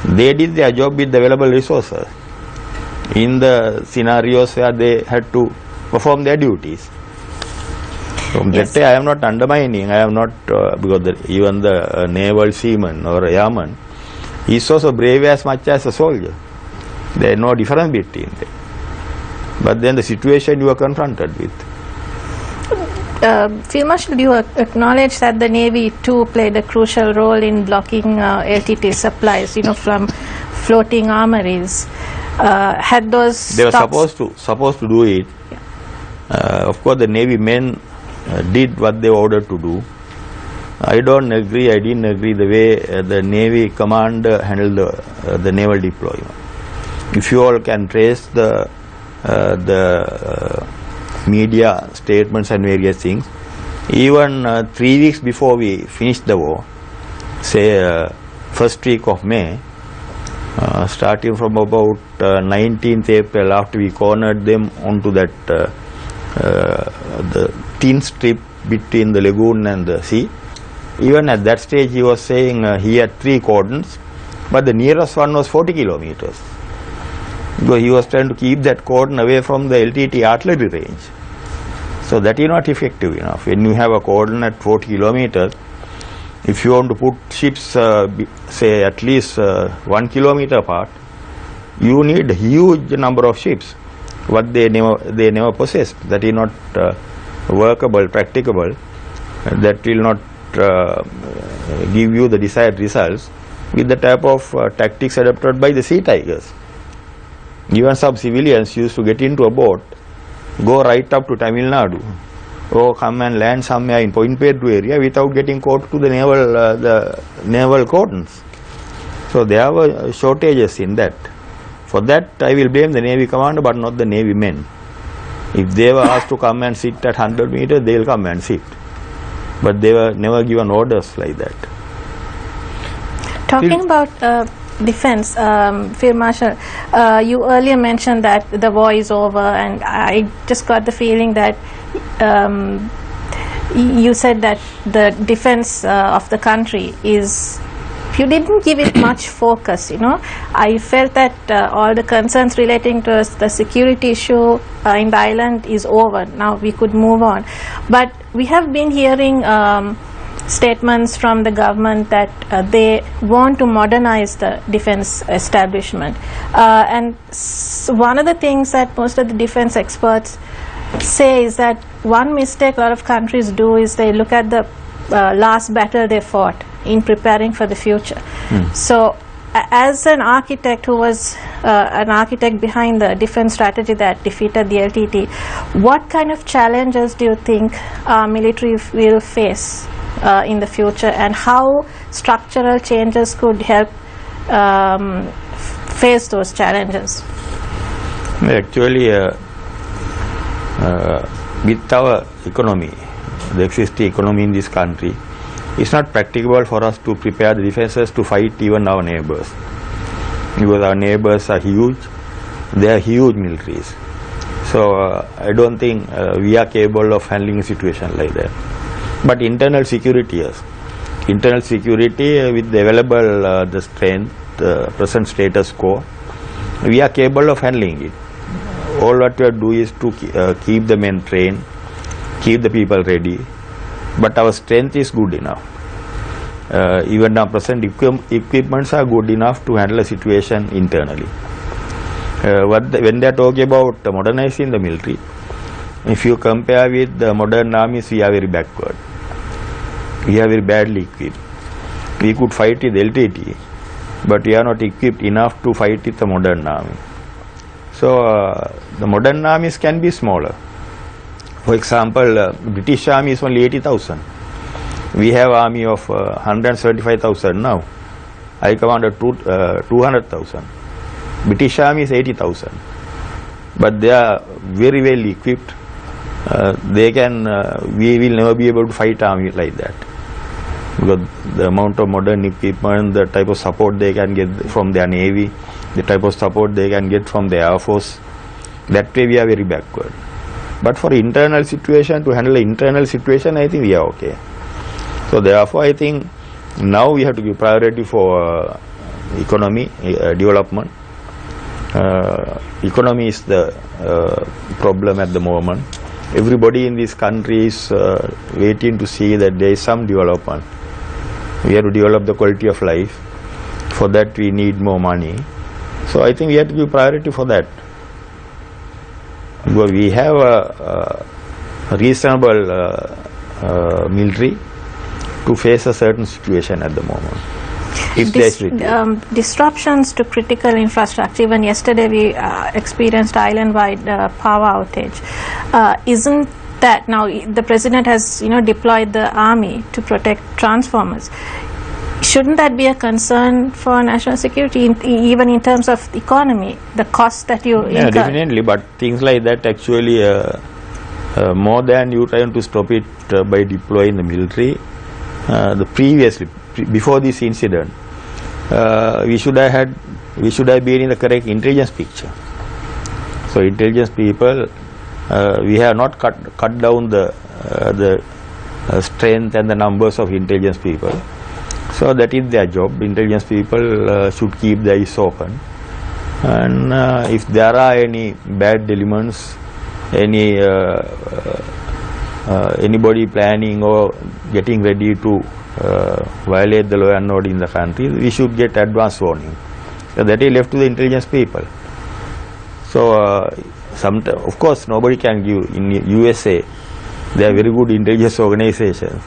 They did their job with the available resources in the scenarios where they had to perform their duties. From that day, I am not undermining. I am not because even the naval seaman or airman, he is also brave as much as a soldier. There is no difference between them. But then the situation you are confronted with. Field Marshal, do you acknowledge that the Navy too played a crucial role in blocking LTT supplies, from floating armories? Had those they were supposed to do it. Yeah. Of course, the Navy men did what they were ordered to do. I didn't agree the way the Navy command handled the naval deployment. If you all can trace the media statements and various things, even 3 weeks before we finished the war, say first week of May, starting from about 19th April, after we cornered them onto that the thin strip between the lagoon and the sea, even at that stage he was saying he had 3 cordons, but the nearest one was 40 kilometers. Because he was trying to keep that cordon away from the LTT artillery range. So that is not effective enough. When you have a cordon at 40 kilometers, if you want to put ships, say at least 1 kilometer apart, you need a huge number of ships. What they never possessed. That is not workable, practicable. That will not give you the desired results. with the type of tactics adopted by the sea tigers. Even some civilians used to get into a boat, go right up to Tamil Nadu, or come and land somewhere in Point Pedro area without getting caught to the naval cordons. So there were shortages in that. For that I will blame the Navy commander, but not the Navy men. If they were asked to come and sit at 100 meters, they will come and sit. But they were never given orders like that. Talking about defense, Field Marshal, you earlier mentioned that the war is over, and I just got the feeling that you said that the defense of the country is, you didn't give it much focus, you know. I felt that all the concerns relating to the security issue in the island is over. Now we could move on. But we have been hearing statements from the government that they want to modernize the defense establishment. And one of the things that most of the defense experts say is that one mistake a lot of countries do is they look at the last battle they fought in preparing for the future. So as an architect who was an architect behind the defense strategy that defeated the LTT, what kind of challenges do you think our military will face in the future, and how structural changes could help face those challenges? Actually, with our economy, the existing economy in this country, it's not practicable for us to prepare the defenses to fight even our neighbors, because our neighbors are huge. They are huge militaries. So I don't think we are capable of handling a situation like that. But internal security, yes. Internal security with the available the strength, present status quo, we are capable of handling it. All what we have to do is to keep the men trained, keep the people ready. But our strength is good enough. Even our present equipments are good enough to handle a situation internally. When they are talking about modernizing the military, if you compare with the modern armies, we are very backward. We are very badly equipped. We could fight with LTT, but we are not equipped enough to fight with the modern army. So the modern armies can be smaller. For example, British army is only 80,000. We have army of 175,000 now. I commanded 200,000. British army is 80,000. But they are very well equipped. They can. We will never be able to fight army like that, because the amount of modern equipment, the type of support they can get from their navy, the type of support they can get from the air force, that way we are very backward. But for internal situation, to handle the internal situation, I think we are okay. So therefore, I think now we have to give priority for economy development. Economy is the problem at the moment. Everybody in this country is waiting to see that there is some development. We have to develop the quality of life. For that we need more money. So I think we have to give priority for that. Because we have a reasonable military to face a certain situation at the moment. If Disruptions to critical infrastructure. Even yesterday we experienced island-wide power outage. Isn't that now the president has deployed the army to protect transformers? Shouldn't that be a concern for national security, even in terms of the economy, the cost that you incur? Yeah, definitely. But things like that actually, more than you trying to stop it by deploying the military, before this incident, we should have been in the correct intelligence picture. So intelligence people, we have not cut down the strength and the numbers of intelligence people. So that is their job. Intelligence people should keep their eyes open, and if there are any bad elements, anybody planning or getting ready to violate the law and order in the country, we should get advance warning. So that is left to the intelligence people. So of course nobody can give. In USA they are very good intelligence organizations,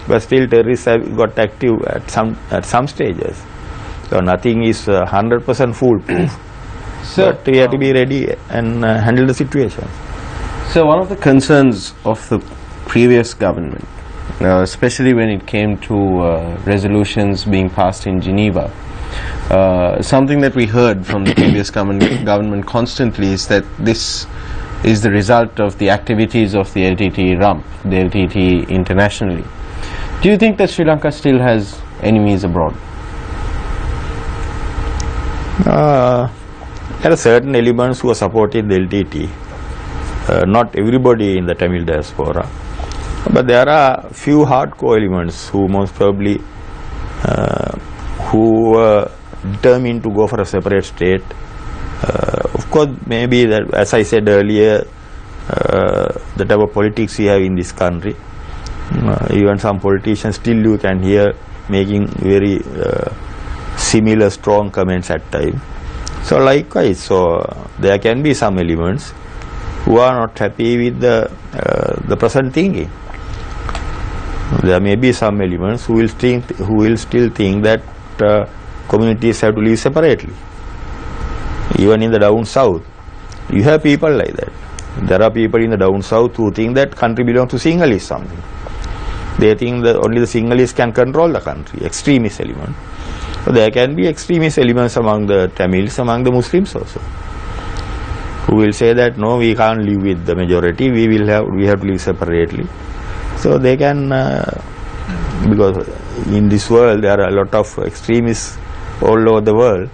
but still terrorists have got active at some stages. So nothing is 100% foolproof. But we have to be ready and handle the situation. So one of the concerns of the previous government, especially when it came to resolutions being passed in Geneva, something that we heard from the previous government constantly is that this is the result of the activities of the LTTE rump, the LTTE internationally. Do you think that Sri Lanka still has enemies abroad? There are certain elements who are supporting the LTTE. Not everybody in the Tamil diaspora, but there are few hardcore elements who most probably who were determined to go for a separate state. Of course, maybe that, as I said earlier, the type of politics we have in this country, even some politicians still you can hear making very similar strong comments at times. So likewise, so there can be some elements who are not happy with the present thinking. There may be some elements who will still think that communities have to live separately. Even in the down south, you have people like that. There are people in the down south who think that country belongs to Sinhalese something. They think that only the Sinhalese can control the country, extremist element. So there can be extremist elements among the Tamils, among the Muslims also, who will say that no, we can't live with the majority, we have to live separately. So they can, because in this world there are a lot of extremists all over the world,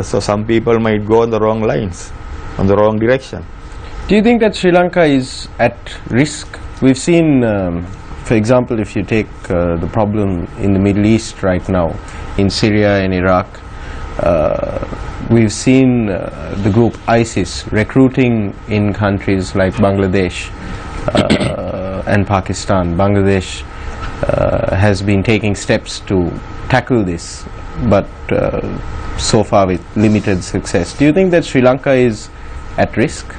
so some people might go on the wrong lines, on the wrong direction. Do you think that Sri Lanka is at risk? We've seen, for example, if you take the problem in the Middle East right now, in Syria and Iraq, we've seen the group ISIS recruiting in countries like Bangladesh and Pakistan. Bangladesh has been taking steps to tackle this, but so far with limited success. Do you think that Sri Lanka is at risk?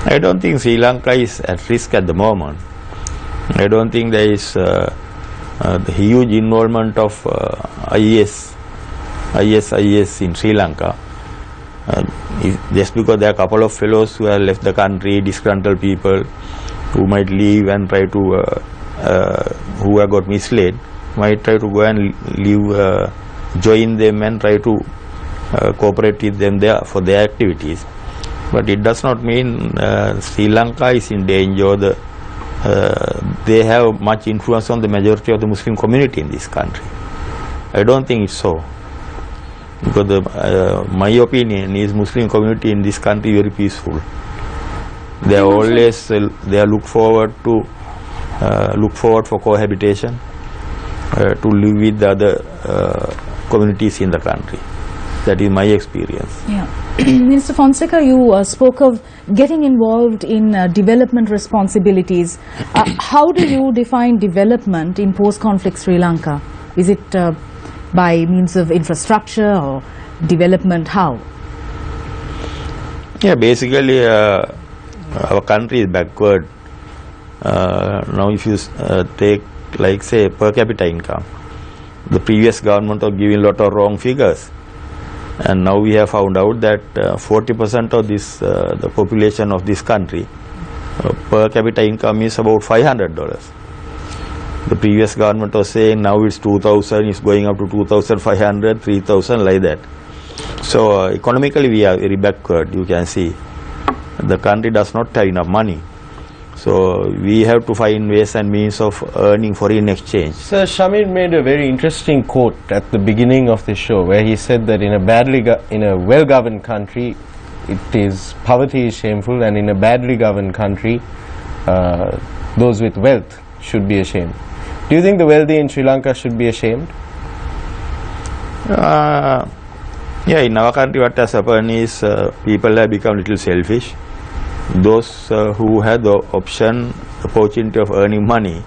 I don't think Sri Lanka is at risk at the moment. I don't think there is the huge involvement of IS in Sri Lanka. Just because there are a couple of fellows who have left the country, disgruntled people who might leave and try to, who have got misled, might try to go and leave, join them and try to cooperate with them there for their activities. But it does not mean Sri Lanka is in danger. They have much influence on the majority of the Muslim community in this country. I don't think it's so. Because my opinion is Muslim community in this country very peaceful. They are always look forward for cohabitation, to live with the other communities in the country. That is my experience. Yeah. Minister Fonseca, you spoke of getting involved in development responsibilities. How do you define development in post-conflict Sri Lanka? Is it by means of infrastructure or development? How? Yeah, basically our country is backward. Now if you take like say per capita income, the previous government was giving a lot of wrong figures. And now we have found out that 40% of this, the population of this country, per capita income is about $500. The previous government was saying now it's 2,000, it's going up to 2,500, 3,000, like that. So economically we are very backward, you can see. The country does not have enough money. So we have to find ways and means of earning foreign exchange. Sir, Shamir made a very interesting quote at the beginning of the show where he said that in a well-governed country, poverty is shameful, and in a badly governed country, those with wealth should be ashamed. Do you think the wealthy in Sri Lanka should be ashamed? Yeah, in our country what has happened is people have become a little selfish. Those who have the opportunity of earning money,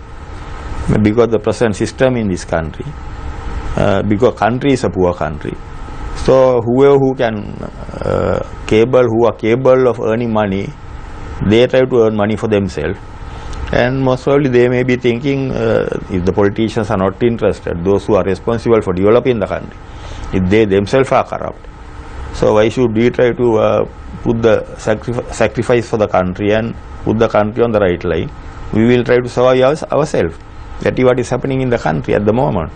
because the present system in this country, because country is a poor country, so whoever who are capable of earning money, they try to earn money for themselves. And most probably they may be thinking, if the politicians are not interested, those who are responsible for developing the country, if they themselves are corrupt, so why should we try to put the sacrifice for the country and put the country on the right line? We will try to survive ourselves. That is what is happening in the country at the moment.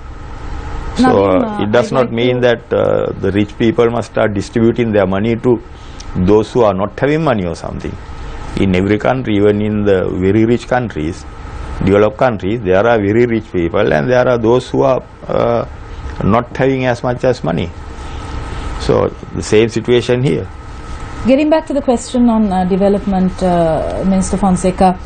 So it does not mean that the rich people must start distributing their money to those who are not having money or something. In every country, even in the very rich countries, developed countries, there are very rich people and there are those who are not having as much as money. So the same situation here. Getting back to the question on development, Minister Fonseca,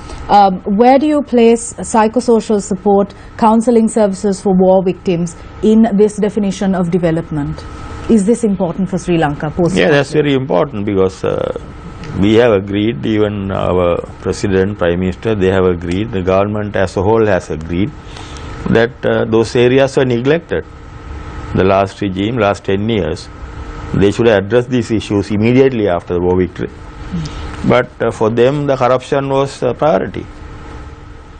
where do you place psychosocial support, counselling services for war victims in this definition of development? Is this important for Sri Lanka? Yeah, that's very important because we have agreed, even our President, Prime Minister, they have agreed, the government as a whole has agreed that those areas were neglected. The last regime, last 10 years, they should address these issues immediately after the war victory. But for them, the corruption was a priority.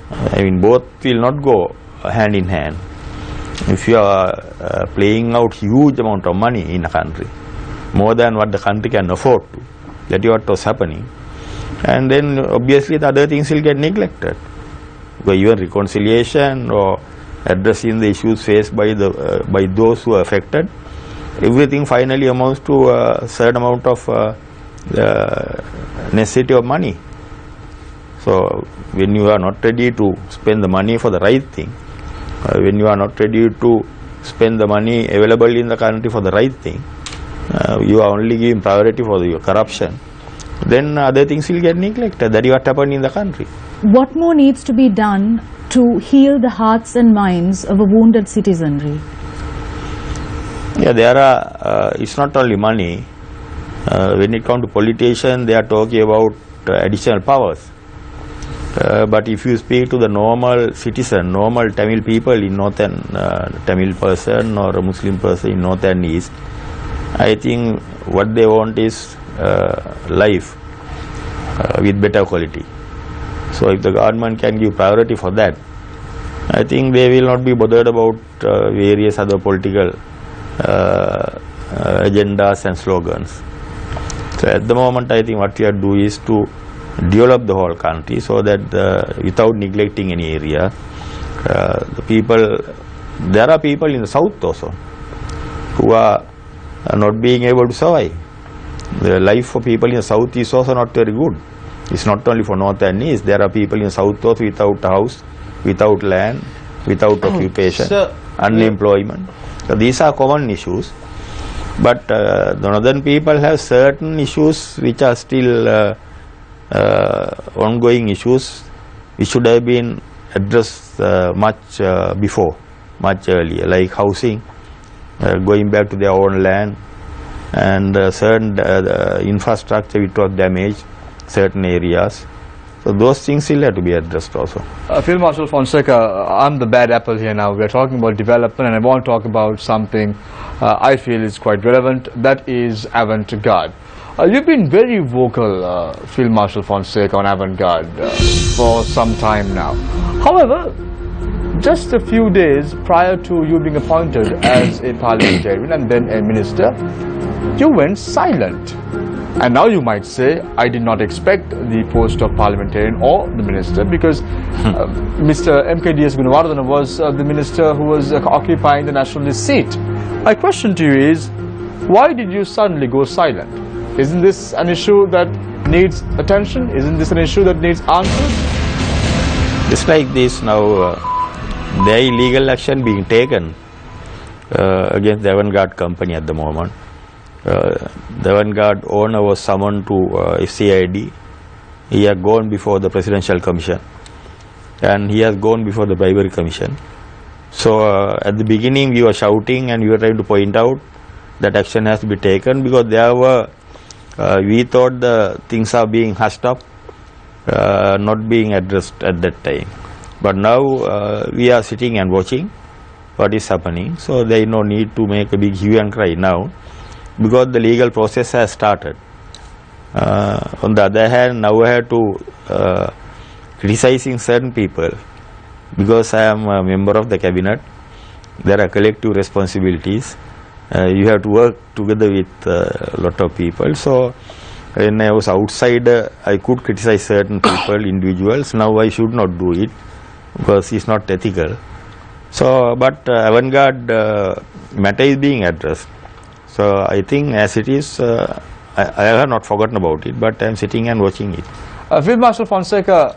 I mean, both will not go hand in hand. If you are playing out huge amount of money in a country, more than what the country can afford to, that is what was happening. And then obviously the other things will get neglected. Because even reconciliation or addressing the issues faced by those who are affected, everything finally amounts to a certain amount of necessity of money. So when you are not ready to spend the money for the right thing, when you are not ready to spend the money available in the country for the right thing, you are only giving priority for your corruption, then other things will get neglected. That is what happened in the country. What more needs to be done to heal the hearts and minds of a wounded citizenry? Yeah, there are, it's not only money. When it comes to politicians, they are talking about additional powers. But if you speak to the normal citizen, normal Tamil people in northern, Tamil person or a Muslim person in north and east, I think what they want is life with better quality. So if the government can give priority for that, I think they will not be bothered about various other political agendas and slogans. So at the moment, I think what we have to do is to develop the whole country so that without neglecting any area, the people, there are people in the south also who are not being able to survive. The life for people in the south is also not very good. It's not only for north and east. There are people in the south also without a house, without land, without occupation, unemployment. So these are common issues. But the northern people have certain issues which are still ongoing issues which should have been addressed much before, much earlier, like housing, going back to their own land, and certain infrastructure which was damaged, certain areas. So those things will have to be addressed also. Field Marshal Fonseca, I'm the bad apple here now. We're talking about development and I want to talk about something I feel is quite relevant, that is avant-garde. You've been very vocal, Field Marshal Fonseca, on avant-garde for some time now. However, just a few days prior to you being appointed as a parliamentarian and then a minister, you went silent. And now you might say, I did not expect the post of parliamentarian or the minister, because Mr. MKDS Gunawardena was the minister who was occupying the nationalist seat. My question to you is, why did you suddenly go silent? Isn't this an issue that needs attention? Isn't this an issue that needs answers? Just like this now, there is legal action being taken against the avant-garde company at the moment. The avant-garde owner was summoned to FCID. He had gone before the Presidential Commission and he has gone before the Bribery Commission. So at the beginning we were shouting and we were trying to point out that action has to be taken, because there were, we thought the things are being hushed up, not being addressed at that time. But now we are sitting and watching what is happening, so there is no need to make a big hue and cry now, because the legal process has started. On the other hand, now I have to criticizing certain people because I am a member of the cabinet. There are collective responsibilities. You have to work together with a lot of people. So when I was outside, I could criticize certain people, individuals. Now I should not do it because it's not ethical. So, but avant-garde matter is being addressed. So I think as it is, I have not forgotten about it, but I am sitting and watching it. Field Marshal Fonseca,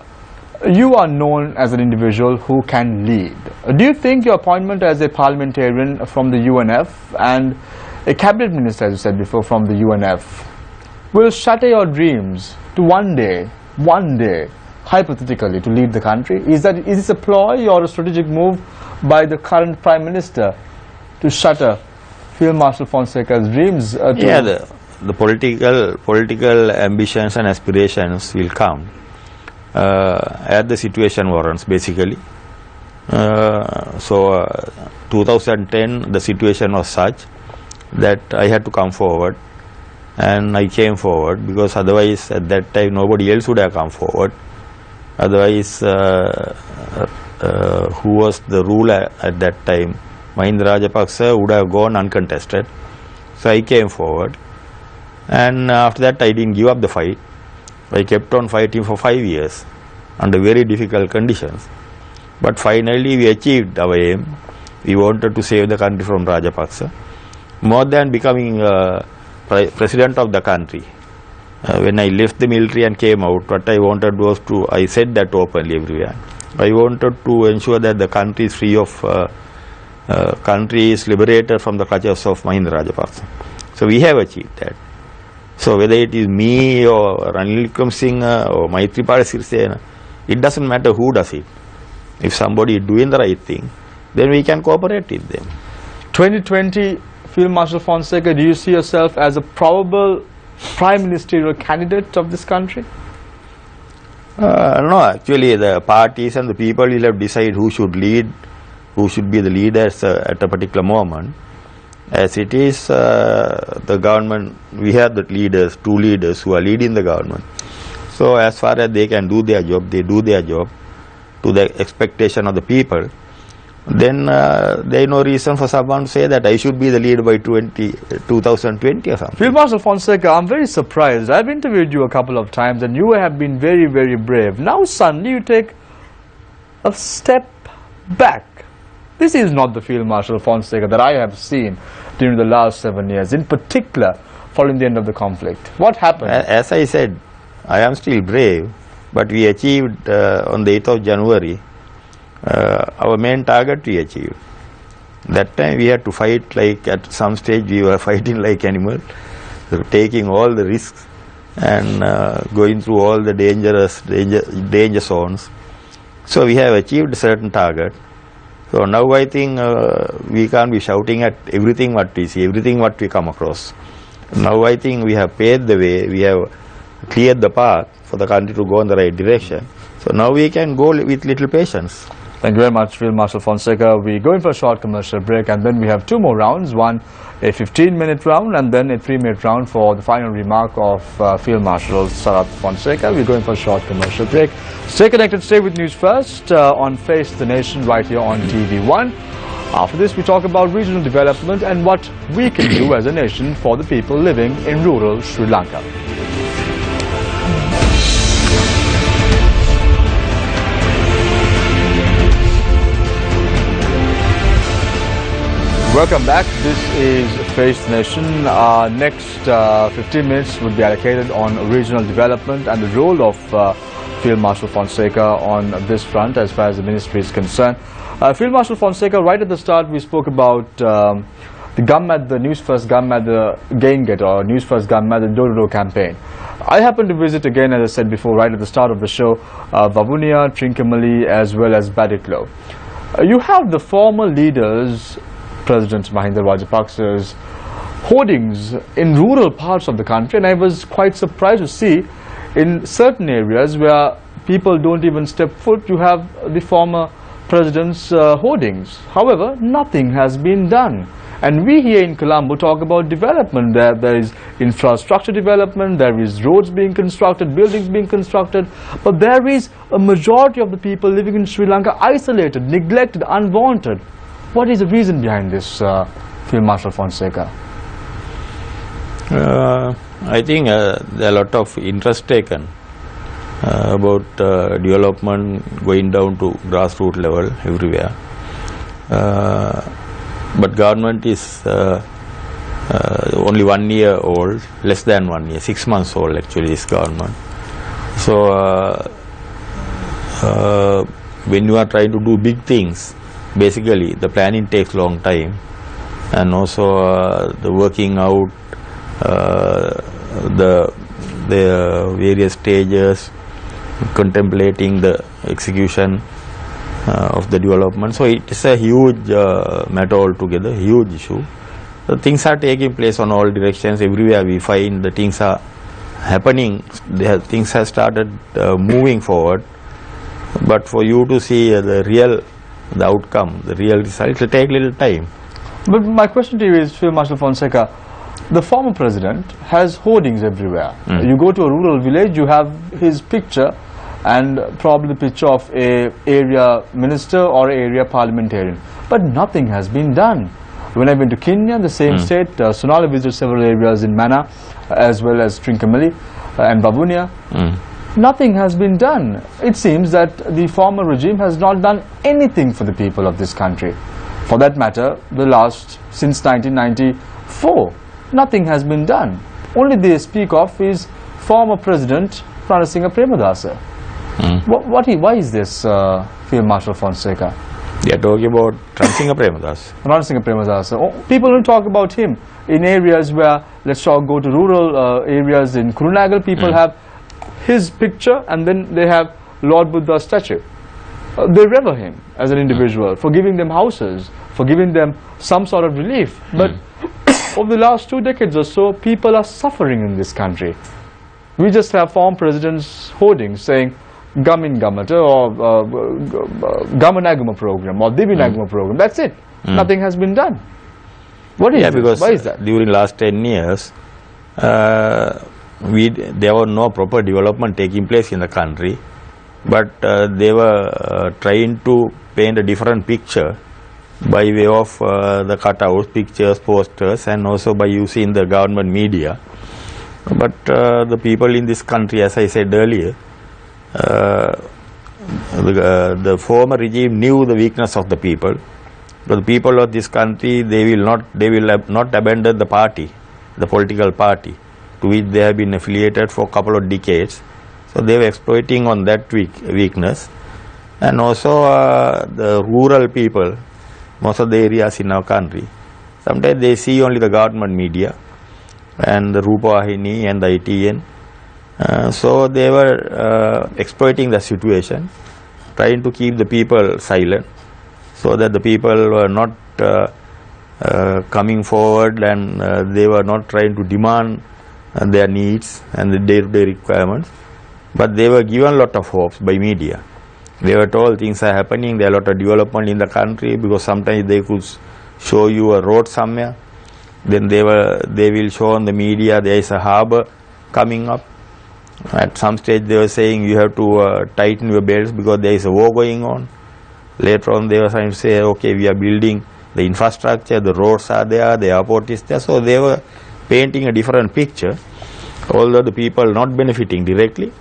you are known as an individual who can lead. Do you think your appointment as a parliamentarian from the UNF and a cabinet minister, as you said before, from the UNF will shatter your dreams to one day, hypothetically, to lead the country? Is this a ploy or a strategic move by the current Prime Minister to shatter Field Marshal Fonseca's dreams? Yeah, the political ambitions and aspirations will come as the situation warrants, basically. 2010, the situation was such that I had to come forward, and I came forward because otherwise at that time nobody else would have come forward. Otherwise, who was the ruler at that time, Mahinda Rajapaksa, would have gone uncontested. So I came forward, and after that I didn't give up the fight. I kept on fighting for 5 years under very difficult conditions. But finally we achieved our aim. We wanted to save the country from Rajapaksa. More than becoming president of the country, when I left the military and came out, what I wanted was to, I said that openly everywhere, I wanted to ensure that the country is free of, country is liberated from the clutches of Mahinda Rajapaksa. So we have achieved that. So whether it is me or Ranil Wickremesinghe or Maitripala Sirisena, it doesn't matter who does it. If somebody is doing the right thing, then we can cooperate with them. 2020, Field Marshal Fonseca, do you see yourself as a probable prime ministerial candidate of this country? No, actually the parties and the people will have decide who should lead, who should be the leaders at a particular moment. As it is, the government, we have the leaders, 2 leaders who are leading the government. So as far as they can do their job, they do their job to the expectation of the people. Then there is no reason for someone to say that I should be the leader by 2020 or something. Field Marshal Fonseca, I'm very surprised. I've interviewed you a couple of times and you have been very, very brave. Now suddenly you take a step back. This is not the Field Marshal Fonseca that I have seen during the last 7 years, in particular following the end of the conflict. What happened? As I said, I am still brave, but we achieved on the 8th of January, our main target we achieved. That time we had to fight like, at some stage we were fighting like animals, taking all the risks and going through all the danger zones. So we have achieved a certain target. So now I think we can't be shouting at everything what we see, everything what we come across. Now I think we have paved the way, we have cleared the path for the country to go in the right direction. So now we can go with little patience. Thank you very much, Field Marshal Fonseca. We go in for a short commercial break and then we have 2 more rounds, one a 15-minute round and then a 3-minute round for the final remark of Field Marshal Sarath Fonseca. We're going for a short commercial break. Stay connected, stay with News First on Face the Nation right here on TV1. After this, we talk about regional development and what we can do as a nation for the people living in rural Sri Lanka. Welcome back. This is Face the Nation. Next 15 minutes would be allocated on regional development and the role of Field Marshal Fonseca on this front as far as the ministry is concerned. Field Marshal Fonseca, right at the start we spoke about the Gammad, the Newsfirst Gammad, the Gainget or Newsfirst Gammad, the door-to-door campaign. I happened to visit again, as I said before, right at the start of the show, Vavuniya, Trincomalee as well as Badiklo. You have the former leaders, President Mahinda Rajapaksa's hoardings in rural parts of the country, and I was quite surprised to see in certain areas where people don't even step foot, you have the former president's hoardings. However, nothing has been done. And we here in Colombo talk about development. There is infrastructure development, there is roads being constructed, buildings being constructed, but there is a majority of the people living in Sri Lanka isolated, neglected, unwanted. What is the reason behind this, Field Marshal Fonseca? I think there are a lot of interest taken about development going down to grassroots level everywhere. But government is only 1 year old, less than 1 year, 6 months old actually this government. So when you are trying to do big things, basically the planning takes long time, and also the working out the various stages, contemplating the execution of the development. So it is a huge matter altogether, huge issue. So things are taking place on all directions. Everywhere we find the things are happening, things have started moving forward. But for you to see the outcome, the real result, it will take a little time. But my question to you is, Field Marshal Fonseca, the former president has hoardings everywhere. You go to a rural village, you have his picture and probably the picture of a area minister or area parliamentarian, but nothing has been done. When I went to Kenya, the same state, Sonali visited several areas in Mana as well as Trincomalee and Babunia. Nothing has been done. It seems that the former regime has not done anything for the people of this country. For that matter, since 1994, nothing has been done. Only they speak of is former President Ranasinghe Premadasa. Why is this, Field Marshal Fonseca? They are talking about Ranasinghe Premadasa. Ranasinghe Premadasa. People don't talk about him in areas where, let's go to rural areas in Kurunagal, people have his picture and then they have Lord Buddha's statue. They revere him as an individual for giving them houses, for giving them some sort of relief. But over the last 2 decades or so, people are suffering in this country. We just have former presidents hoardings saying Gamin Gamata or Gamanagama program or Divinagama program. That's it. Nothing has been done. What is because why is that? During last 10 years, there was no proper development taking place in the country, but they were trying to paint a different picture by way of the cutouts, pictures, posters, and also by using the government media. But the people in this country, as I said earlier, the former regime knew the weakness of the people. But the people of this country, they will not abandon the party, the political party, to which they have been affiliated for a couple of decades. So they were exploiting on that weakness. And also the rural people, most of the areas in our country, sometimes they see only the government media and the Rupavahini and the ITN. So they were exploiting the situation, trying to keep the people silent, so that the people were not coming forward, and they were not trying to demand their needs and the day-to-day requirements. But they were given a lot of hopes by media. They were told things are happening, there are a lot of development in the country, because sometimes they could show you a road somewhere, then they will show on the media there is a harbour coming up. At some stage they were saying you have to tighten your belts because there is a war going on. Later on they were trying to say, okay, we are building the infrastructure, the roads are there, the airport is there. So they were painting a different picture, although the people not benefiting directly.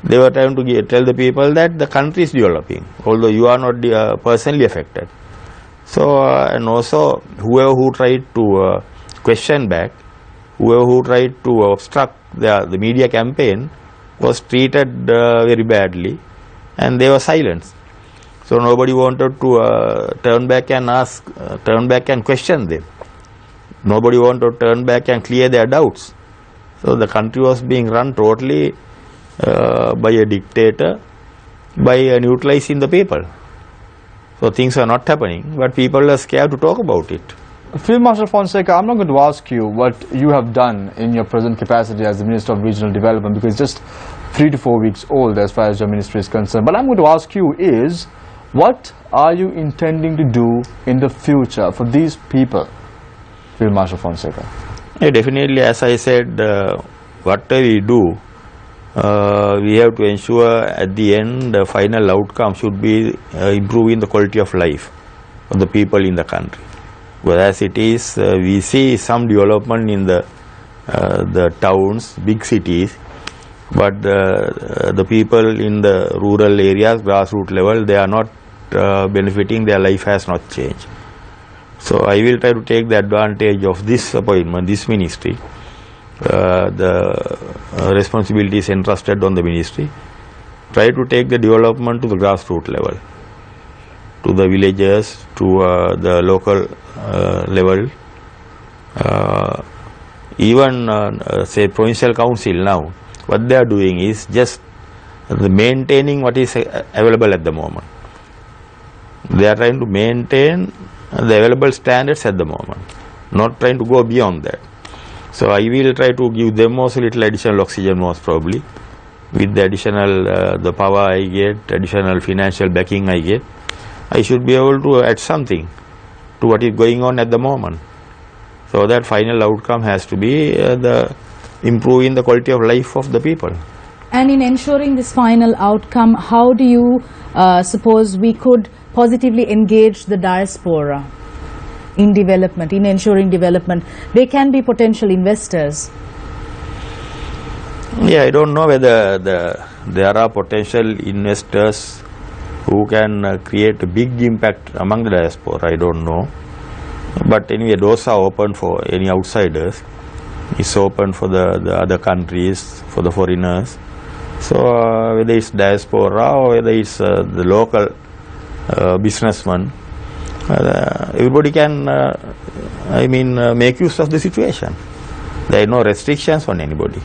They were trying to tell the people that the country is developing, although you are not personally affected. So, and also whoever who tried to question back, whoever who tried to obstruct the media campaign was treated very badly, and they were silenced. So nobody wanted to turn back and question them. Nobody wanted to turn back and clear their doubts. So the country was being run totally by a dictator, by neutralizing the people. So things are not happening, but people are scared to talk about it. Field Marshal Fonseca, I'm not going to ask you what you have done in your present capacity as the Minister of Regional Development, because it's just 3 to 4 weeks old as far as your ministry is concerned. But I'm going to ask you is, what are you intending to do in the future for these people? Field Marshal Fonseca? Yeah, definitely, as I said, whatever we do, we have to ensure at the end the final outcome should be improving the quality of life of the people in the country. Whereas it is, we see some development in the towns, big cities, but the people in the rural areas, grassroots level, they are not benefiting, their life has not changed. So I will try to take the advantage of this appointment, this ministry, the responsibilities entrusted on the ministry, try to take the development to the grassroots level, to the villages, to the local level. Even say provincial council now, what they are doing is just maintaining what is available at the moment. They are trying to maintain the available standards at the moment, not trying to go beyond that. So I will try to give them also little additional oxygen, most probably, with the additional the power I get, additional financial backing I get. I should be able to add something to what is going on at the moment. So that final outcome has to be the improving the quality of life of the people. And in ensuring this final outcome, how do you suppose we could positively engage the diaspora in development, in ensuring development? They can be potential investors. Yeah, I don't know whether there are potential investors who can create a big impact among the diaspora. I don't know. But anyway, those are open for any outsiders. It's open for the other countries, for the foreigners. So whether it's diaspora or whether it's the local businessman, everybody can make use of the situation. There are no restrictions on anybody.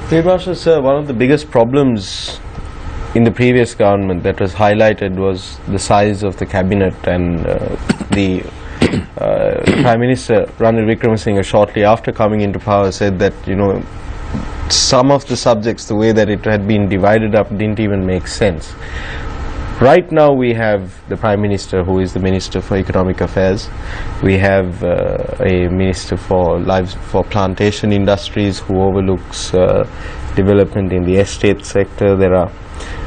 Field Marshal, sir, one of the biggest problems in the previous government that was highlighted was the size of the cabinet, and the Prime Minister Ranil Wickremesinghe shortly after coming into power said that, you know, some of the subjects, the way that it had been divided up, didn't even make sense. Right now we have the Prime Minister, who is the Minister for Economic Affairs. We have a Minister for plantation industries who overlooks development in the estate sector.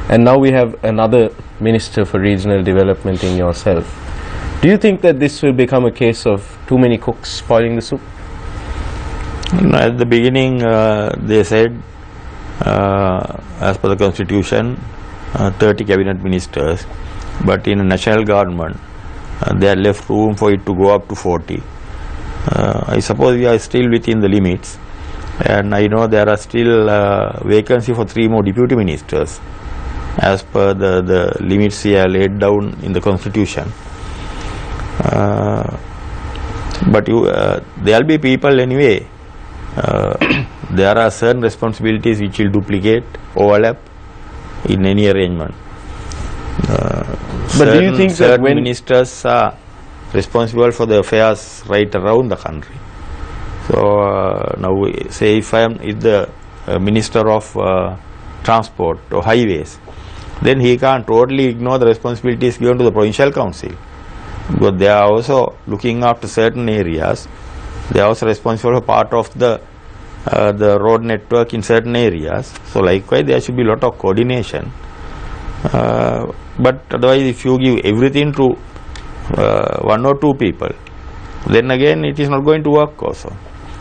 And now we have another Minister for Regional Development in yourself. Do you think that this will become a case of too many cooks spoiling the soup? At the beginning, they said, as per the constitution, 30 cabinet ministers, but in a national government, they are left room for it to go up to 40. I suppose we are still within the limits, and I know there are still vacancy for 3 more deputy ministers, as per the limits here laid down in the constitution. But there will be people anyway. There are certain responsibilities which will duplicate, overlap in any arrangement. But do you think that when ministers are responsible for the affairs right around the country? So now, say if I am the Minister of Transport or Highways, then he can't totally ignore the responsibilities given to the Provincial Council, because they are also looking after certain areas. They are also responsible for part of the road network in certain areas. So likewise, there should be a lot of coordination. But otherwise, if you give everything to 1 or 2 people, then again it is not going to work also.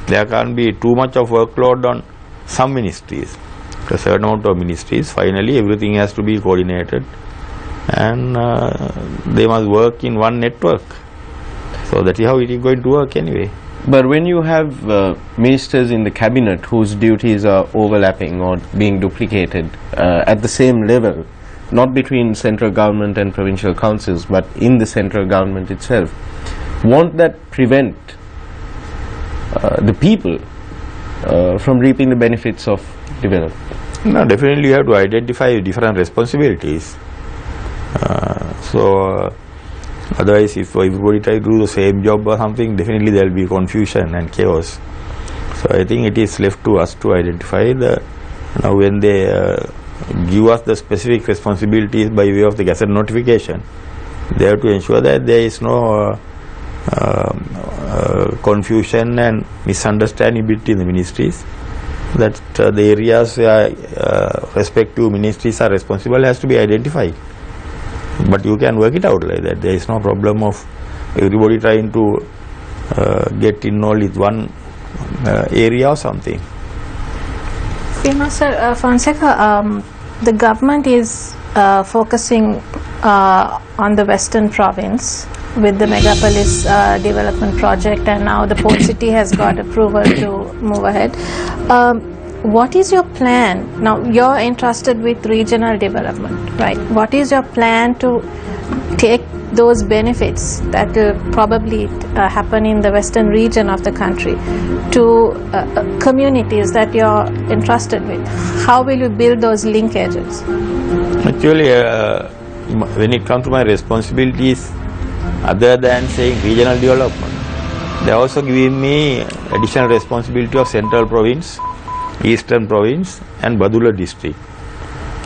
There can't be too much of workload on some ministries. A certain amount of ministries, finally everything has to be coordinated, and they must work in one network. So that is how it is going to work anyway. But when you have ministers in the cabinet whose duties are overlapping or being duplicated at the same level, not between central government and provincial councils, but in the central government itself, won't that prevent the people from reaping the benefits of development? No, definitely you have to identify different responsibilities. Otherwise, if everybody try to do the same job or something, definitely there will be confusion and chaos. So I think it is left to us to identify now when they give us the specific responsibilities by way of the Gazette notification, they have to ensure that there is no confusion and misunderstanding between the ministries, that the areas where respective ministries are responsible has to be identified. But you can work it out like that. There is no problem of everybody trying to get involved with one area or something. Field Marshal Fonseca, the government is focusing on the Western Province with the megapolis development project, and now the port city has got approval to move ahead. What is your plan? Now you're entrusted with regional development, right? What is your plan to take those benefits that will probably happen in the western region of the country to communities that you're entrusted with? How will you build those linkages? Actually, when it comes to my responsibilities, other than saying regional development, they also giving me additional responsibility of Central Province, Eastern Province and Badula district.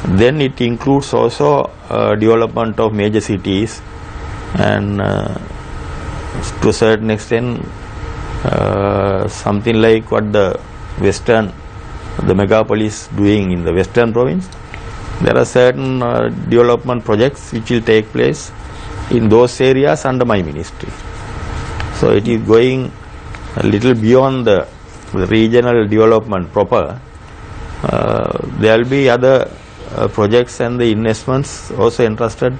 Then it includes also development of major cities and to a certain extent something like what the megapolis doing in the Western Province. There are certain development projects which will take place in those areas under my ministry. So it is going a little beyond the regional development proper. There will be other projects and the investments also entrusted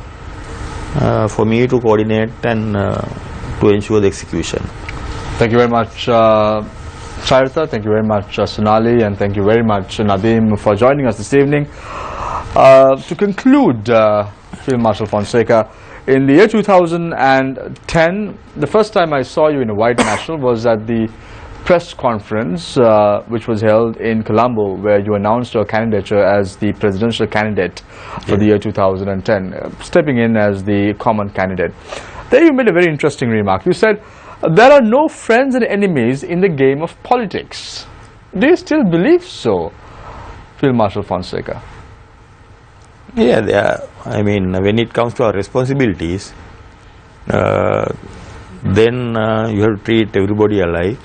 for me to coordinate and to ensure the execution. Thank you very much, Charitha. Thank you very much, Sonali, and thank you very much, Nadeem, for joining us this evening. To conclude, Field Marshal Fonseca, in the year 2010, the first time I saw you in a white national was at the press conference which was held in Colombo, where you announced your candidature as the presidential candidate for the year 2010, stepping in as the common candidate. There you made a very interesting remark. You said, there are no friends and enemies in the game of politics. Do you still believe so, Field Marshal Fonseca? Yeah, they are. I mean, when it comes to our responsibilities, then you have to treat everybody alike.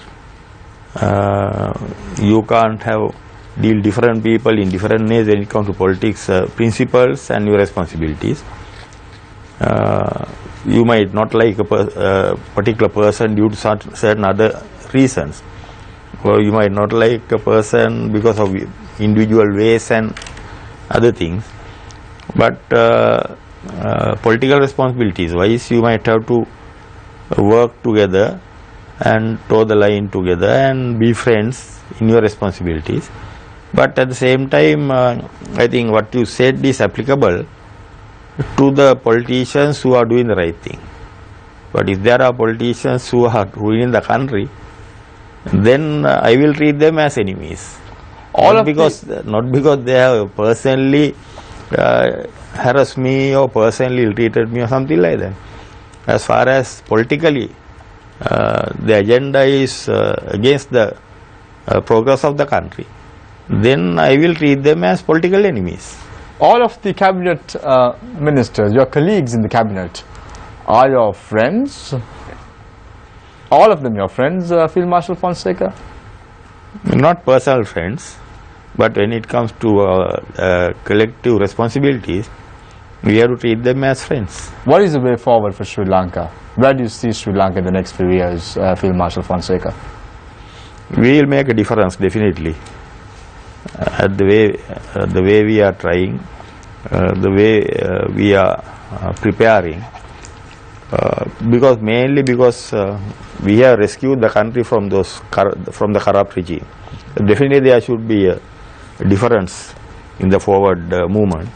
You can't deal different people in different ways when it comes to politics, principles and your responsibilities. You might not like a particular person due to certain other reasons, or you might not like a person because of individual ways and other things. But political responsibilities wise, you might have to work together and toe the line together and be friends in your responsibilities. But at the same time, I think what you said is applicable to the politicians who are doing the right thing. But if there are politicians who are ruining the country, then I will treat them as enemies. Not because they have personally harassed me or personally ill-treated me or something like that. As far as politically the agenda is against the progress of the country, then I will treat them as political enemies. All of the cabinet ministers, your colleagues in the cabinet, are your friends? All of them your friends, Field Marshal Fonseca? Not personal friends, but when it comes to collective responsibilities, we have to treat them as friends. What is the way forward for Sri Lanka? Where do you see Sri Lanka in the next few years, Field Marshal Fonseca? We will make a difference, definitely. The way we are trying, the way we are preparing, mainly because we have rescued the country from the corrupt regime. Definitely there should be a difference in the forward movement.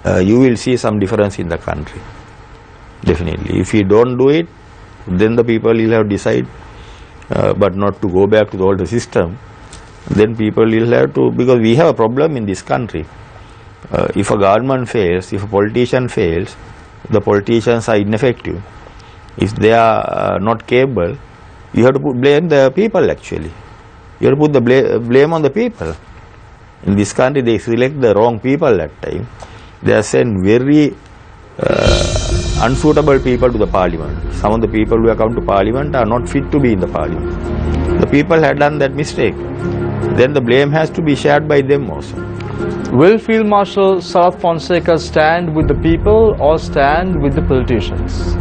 You will see some difference in the country, definitely. If you don't do it, then the people will have to decide, but not to go back to the old system. Then people will have to, because we have a problem in this country. If a government fails, if a politician fails, the politicians are ineffective. If they are not capable, you have to blame the people actually. You have to put the blame on the people. In this country, they select the wrong people that time. They are sent very unsuitable people to the parliament. Some of the people who have come to parliament are not fit to be in the parliament. The people had done that mistake. Then the blame has to be shared by them also. Will Field Marshal Sarath Fonseca stand with the people or stand with the politicians?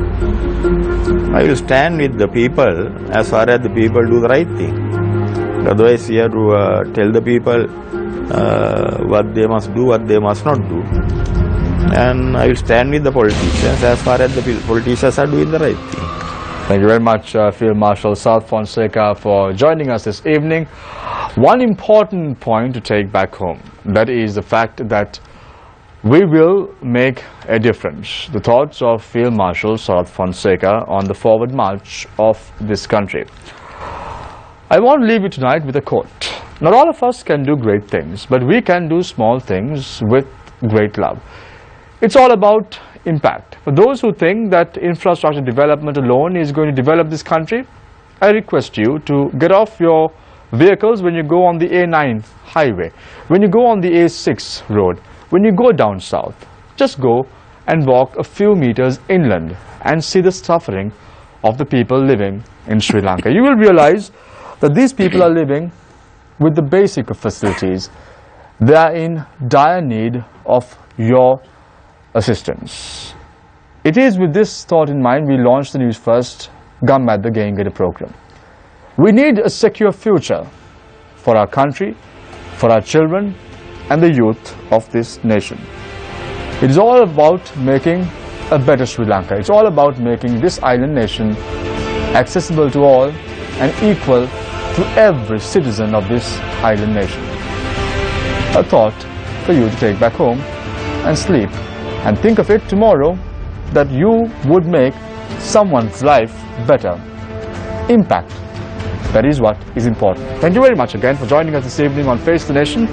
I will stand with the people as far as the people do the right thing. Otherwise, we have to tell the people what they must do, what they must not do. And I will stand with the politicians as far as the politicians are doing the right thing. Thank you very much, Field Marshal Sarath Fonseca, for joining us this evening. One important point to take back home, that is the fact that we will make a difference. The thoughts of Field Marshal Sarath Fonseca on the forward march of this country. I want to leave you tonight with a quote. Not all of us can do great things, but we can do small things with great love. It's all about impact. For those who think that infrastructure development alone is going to develop this country, I request you to get off your vehicles when you go on the A9 highway, when you go on the A6 road, when you go down south. Just go and walk a few meters inland and see the suffering of the people living in Sri Lanka. You will realize that these people are living with the basic facilities. They are in dire need of your assistance. It is with this thought in mind we launched the Newsfirst Gammadda Gengeda program. We need a secure future for our country, for our children and the youth of this nation. It is all about making a better Sri Lanka. It's all about making this island nation accessible to all and equal to every citizen of this island nation. A thought for you to take back home and sleep and think of it tomorrow, that you would make someone's life better. Impact. That is what is important. Thank you very much again for joining us this evening on Face the Nation.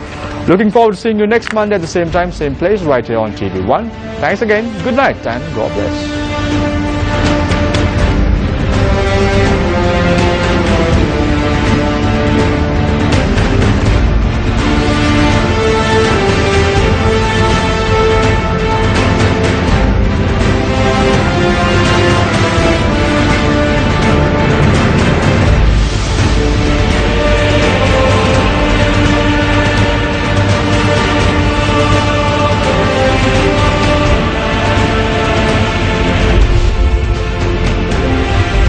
Looking forward to seeing you next Monday at the same time, same place, right here on TV1. Thanks again, good night and God bless.